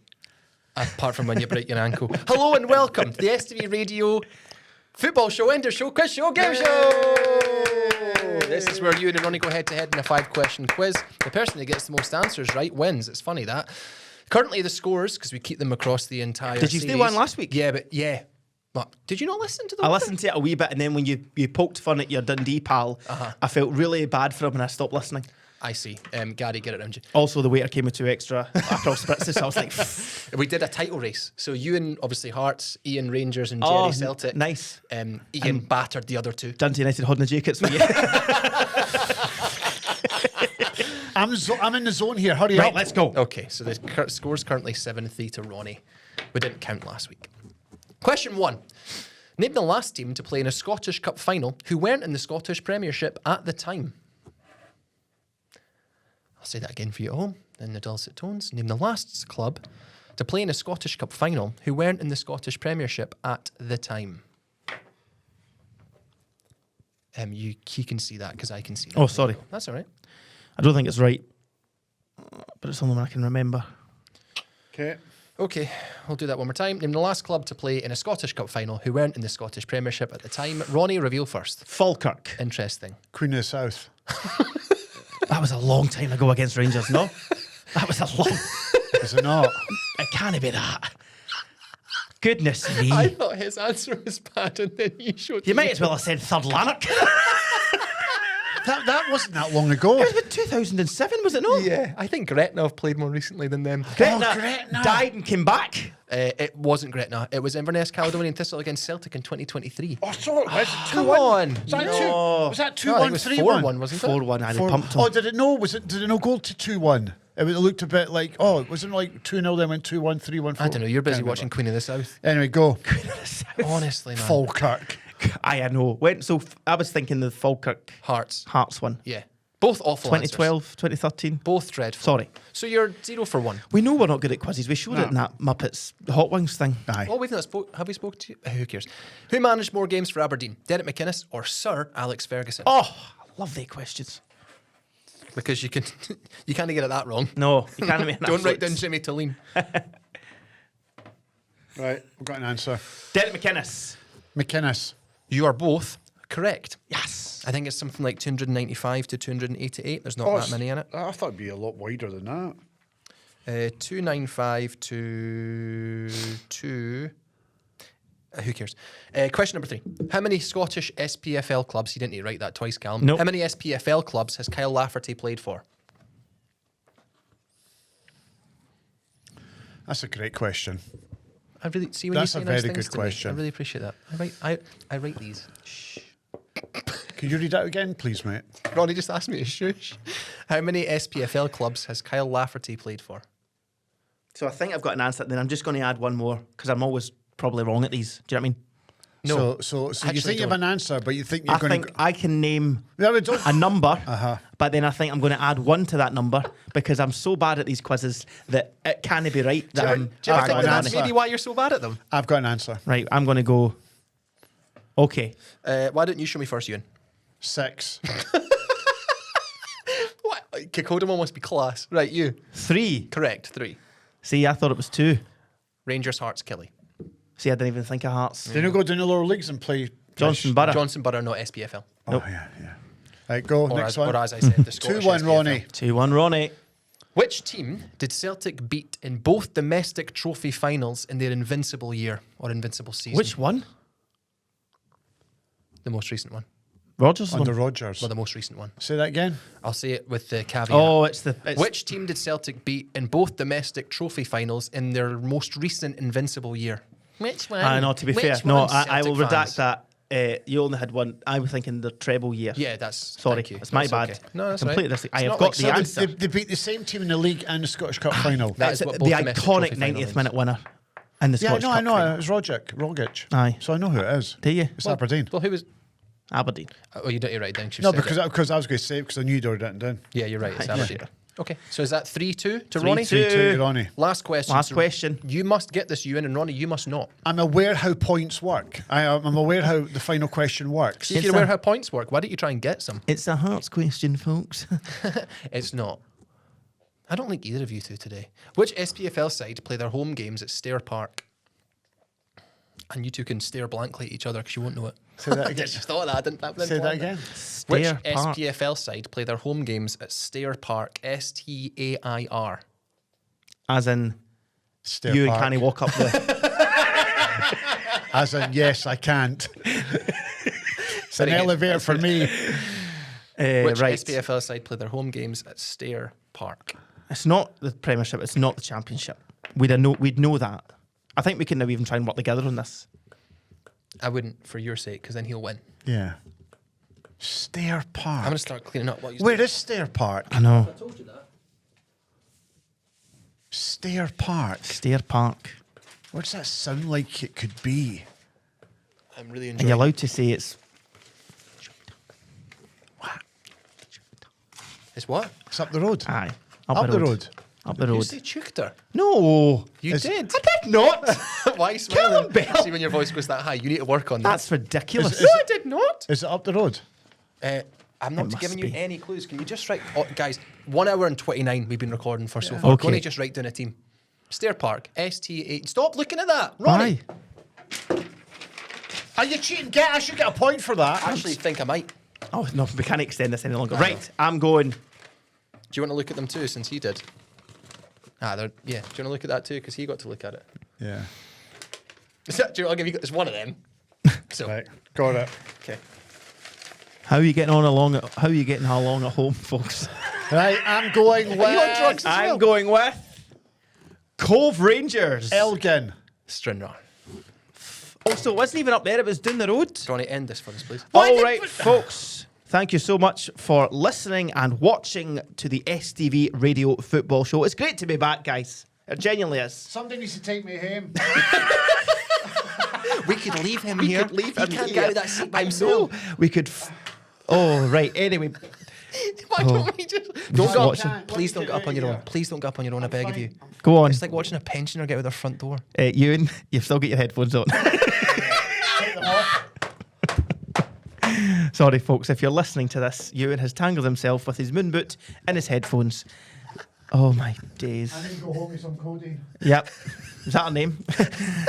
S3: Apart from when you break your ankle. Hello and welcome to the STV Radio Football Show, Ender Show, Quiz Show, Game Show. This is where you and Ronny go head to head in a 5-question quiz. The person that gets the most answers right wins. It's funny that. Currently, the scores, because we keep them across the entire
S1: Did you
S3: series.
S1: stay one last week?
S3: Yeah, but yeah. What? Did you not listen to the
S1: I listened to it a wee bit, and then when you poked fun at your Dundee pal, I felt really bad for him and I stopped listening.
S3: I see. Gary, get it around you.
S1: Also, the waiter came with 2 extra across spritzes, so I was like,
S3: We did a title race. So Ewan, obviously Hearts, Ian Rangers, and Jerry Celtic.
S1: Nice.
S3: Ian battered the other 2.
S1: Dundee United holding the jackets for you.
S4: I'm in the zone here. Hurry
S1: Right,
S4: up.
S1: let's go.
S3: Okay, so the score's currently 7-3 to Ronny. We didn't count last week. Question 1. Name the last team to play in a Scottish Cup final who weren't in the Scottish Premiership at the time. I'll say that again for you at home in the dulcet tones. Name the last club to play in a Scottish Cup final who weren't in the Scottish Premiership at the time. You can see that because I can see that.
S1: Oh, sorry.
S3: That's all right.
S1: I don't think it's right, but it's something I can remember.
S3: Okay, we'll do that one more time. Name the last club to play in a Scottish Cup final who weren't in the Scottish Premiership at the time. Ronny, reveal first.
S1: Falkirk.
S3: Interesting.
S4: Queen of the South.
S1: That was a long time ago against Rangers, no? That was a long...
S4: Is it not?
S1: It can't be that. Goodness me.
S3: I thought his answer was bad and then you showed
S1: You might as well have said Third Lanark.
S4: That wasn't that long ago.
S1: It was about 2007, was it not?
S3: Yeah, I think Gretna have played more recently than them.
S1: Gretna died and came back.
S3: It wasn't Gretna. It was Inverness, Caledonian Thistle against Celtic in 2023.
S4: Oh, sorry.
S3: Come on.
S4: Was that
S1: No.
S4: 2
S3: No, I
S4: 1
S3: think it was
S4: 3
S3: 4-1,
S4: 1?
S3: wasn't it?
S1: 4-1, I pumped him.
S4: Oh, did it no go to 2-1? It looked a bit like, it wasn't like 2-0, then went 2-1, 3-1, 4.
S3: I don't know. You're busy
S4: Can't
S3: watching
S4: remember.
S3: Queen of the South.
S4: Anyway, go.
S3: Honestly, man.
S4: Falkirk.
S1: I know. I was thinking the Falkirk
S3: Hearts.
S1: one.
S3: Yeah. Both awful
S1: 2012, 2013.
S3: Both dreadful.
S1: Sorry.
S3: So you're 0 for 1.
S1: We know we're not good at quizzes. We showed it in that Muppets Hot Wings thing.
S4: Aye.
S3: Oh, we've not spoke. Have we spoke to you? Who cares? Who managed more games for Aberdeen? Derek McInnes or Sir Alex Ferguson?
S1: Oh, love their questions.
S3: Because you can't get it that wrong.
S1: No, you can't make an
S3: Don't write down
S1: absolute-
S3: Jimmy Tulleen.
S4: Right, we've got an answer.
S1: Derek McInnes.
S4: McInnes.
S3: You are both correct.
S1: Yes.
S3: I think it's something like 295 to 288. There's not that many in it.
S4: I thought it'd be a lot wider than that.
S3: 295 to 2. Who cares? Question number 3. How many Scottish SPFL clubs, you didn't need to write that twice, Callum.
S1: Nope.
S3: How many SPFL clubs has Kyle Lafferty played for?
S4: That's a great question.
S3: I really see when
S4: That's
S3: you
S4: a
S3: say nice
S4: very
S3: things
S4: good
S3: to me.
S4: question.
S3: I really appreciate that. I write these. Shh.
S4: Could you read that again, please, mate?
S3: Ronnie just asked me to shush. How many SPFL clubs has Kyle Lafferty played for?
S1: So I think I've got an answer. Then I'm just going to add one more because I'm always probably wrong at these. Do you know what I mean?
S3: No.
S4: So you
S3: Actually
S4: think you have
S3: don't.
S4: an answer, but you think you're
S1: I
S4: going
S1: think I can name
S4: Yeah, but don't-
S1: a number, but then I think I'm going to add one to that number because I'm so bad at these quizzes that it can't be right. That I'm
S3: Do you ever
S4: I've
S3: think
S4: got
S3: that
S4: an
S3: that's
S4: answer.
S3: maybe why you're so bad at them?
S4: I've got an answer.
S1: right. I'm going to go. Okay.
S3: Why don't you show me first, Euan?
S4: 6.
S3: What? Kokoda must be class. Right, you.
S1: 3.
S3: Correct. 3.
S1: See, I thought it was 2.
S3: Rangers, Hearts, Kelly.
S1: See, I didn't even think of Hearts.
S4: They don't go down the lower leagues and play
S1: Johnson Borough.
S3: Johnson Borough, not SPFL.
S4: Oh, yeah. Right, go.
S3: Or
S4: Next
S3: as,
S4: one.
S3: or as I said, the Scottish
S4: 2-1,
S3: SPFL.
S4: Ronnie.
S1: 2-1, Ronnie.
S3: Which team did Celtic beat in both domestic trophy finals in their invincible year or invincible season?
S1: Which one?
S3: The most recent one.
S1: Rogers
S4: Under
S1: one.
S4: Rodgers.
S3: Well, the most recent one.
S4: Say that again.
S3: I'll say it with the caveat.
S1: Oh, it's the. It's
S3: Which team did Celtic beat in both domestic trophy finals in their most recent invincible year? Which one?
S1: I know. To be fair, no, I will redact that. You only had one. I was thinking the treble year.
S3: Yeah, that's.
S1: Sorry,
S3: thank you.
S1: it's my
S3: That's
S1: bad.
S3: okay. No, that's
S1: Completely
S3: right.
S1: different. I
S3: It's
S1: have
S3: not
S1: got
S3: like
S1: the
S3: so
S1: answer.
S4: They beat the same team in the league and the Scottish Cup final.
S3: That
S1: It's
S3: is what
S1: the
S3: both domestic
S1: iconic
S3: trophy final
S1: 90th
S3: means.
S1: minute winner in the
S4: Yeah,
S1: Scottish
S4: no,
S1: Cup
S4: I know.
S1: final.
S4: It was Rogic.
S1: Aye.
S4: So I know who it is.
S1: Do you?
S4: It's Aberdeen.
S3: Well, who was?
S1: Aberdeen.
S3: Oh, you don't. You're right. Then
S4: No, because I was going to say it because I knew you'd already written it down.
S3: yeah, you're right. It's
S1: Yeah.
S3: Aberdeen. Okay, so is that 3-2 to Ronnie?
S1: 3-2.
S4: 2 to Ronnie.
S3: Last question.
S1: Last
S3: So
S1: question.
S3: You must get this, Ewan, and Ronnie, you must not.
S4: I'm aware how points work. I'm aware how the final question works.
S3: See if
S1: It's
S3: you're aware
S1: a-
S3: how points work. Why don't you try and get some?
S1: It's a Hearts question, folks.
S3: It's not. I don't like either of you two today. Which SPFL side play their home games at Stair Park? And you two can stare blankly at each other because you won't know it.
S4: Say that
S3: I
S4: again.
S3: just thought that. I didn't.
S4: Say that again.
S3: Which
S1: Stair Park.
S3: SPFL side play their home games at Stair Park? STAIR.
S1: As in,
S4: Stair
S1: you
S4: Park.
S1: and Canny walk up the...
S4: As in, yes, I can't. It's an elevator for me.
S3: Which
S1: right.
S3: SPFL side play their home games at Stair Park?
S1: It's not the Premiership. It's not the Championship. We'd know that. I think we can now even try and work together on this.
S3: I wouldn't, for your sake, because then he'll win.
S4: Yeah. Stair Park.
S3: I'm going to start cleaning up what you
S4: Where is Stair Park?
S1: I know.
S3: I told you that.
S4: Stair Park.
S1: Stair Park.
S4: What does that sound like it could be?
S3: I'm really
S1: And
S3: enjoying
S1: you're allowed to say it's...
S3: It's what?
S4: It's up the road.
S1: Aye.
S4: Up the road.
S1: Up the
S3: You
S1: road.
S3: say Chukter.
S1: No.
S3: You
S4: Is-
S3: did.
S1: I did not.
S3: Why
S1: Callum
S3: smiling?
S1: Bell.
S3: See when your voice goes that high, you need to work on that.
S1: That's ridiculous.
S4: Is-
S1: No, I did not.
S4: Is it up the road?
S3: I'm
S1: It
S3: not
S1: must
S3: giving you
S1: be.
S3: any clues. Can you just write, guys? 1 hour and 29 we've been recording for so far.
S1: Okay.
S3: Ronny, just write down a team. Stair Park, ST8. Stop looking at that, Ronny.
S1: Why?
S4: Are you cheating? I should get a point for that.
S3: I actually think I might.
S1: Oh, no, we can't extend this any longer. Right, I'm going...
S3: Do you want to look at them too, since he did? Yeah. Do you want to look at that too, because he got to look at it?
S4: Yeah.
S3: I'll give you. There's one of them. So,
S4: Right. Got it.
S3: okay.
S1: How are you getting along at home, folks?
S4: Right, I'm going with...
S3: Are you on drugs as well?
S1: I'm going with Cove Rangers.
S4: Elgin.
S3: Stranraer.
S1: Oh, so it wasn't even up there, it was down the road.
S3: Do you want to end this for us, please?
S1: All right, folks. Thank you so much for listening and watching to the STV Radio Football Show. It's great to be back, guys. It genuinely is.
S4: Somebody needs to take me home.
S3: We could leave him here.
S1: could leave
S3: he
S1: him
S3: can't
S1: here.
S3: get out of that seat by
S1: I'm so...
S3: himself.
S1: We could... Oh, right. Anyway,
S3: Why don't we just...
S1: Just
S3: Don't go
S1: watch
S3: up.
S1: him.
S3: Please don't get up on your own. Please don't get up on your own, I beg of you.
S1: go on.
S3: It's like watching a pensioner get out their front door.
S1: Ewan, you've still got your headphones on. Sorry, folks, if you're listening to this, Euan has tangled himself with his moon boot and his headphones. Oh, my days.
S4: I need to go home with some codeine.
S1: Yep. Is that her name?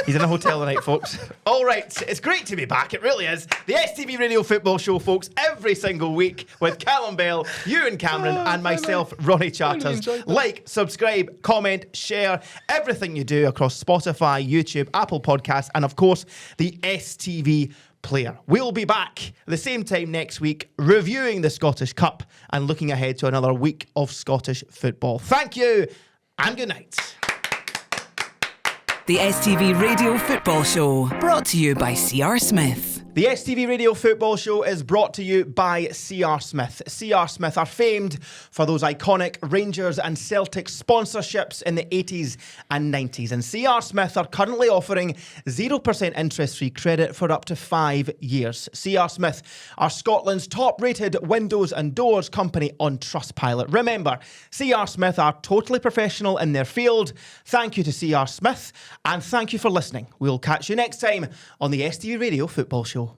S1: He's in a hotel tonight, folks. All right. It's great to be back. It really is. The STV Radio Football Show, folks, every single week with Callum Bell, Ewen Cameron, and myself, Ronnie Charters.
S3: enjoyed that.
S1: Like, subscribe, comment, share, everything you do across Spotify, YouTube, Apple Podcasts, and, of course, the STV player. We'll be back at the same time next week, reviewing the Scottish Cup and looking ahead to another week of Scottish football. Thank you, and good night.
S2: The STV Radio Football Show, brought to you by CR Smith.
S1: The STV Radio Football Show is brought to you by CR Smith. CR Smith are famed for those iconic Rangers and Celtic sponsorships in the 80s and 90s. And CR Smith are currently offering 0% interest-free credit for up to 5 years. CR Smith are Scotland's top-rated windows and doors company on Trustpilot. Remember, CR Smith are totally professional in their field. Thank you to CR Smith, and thank you for listening. We'll catch you next time on the STV Radio Football Show.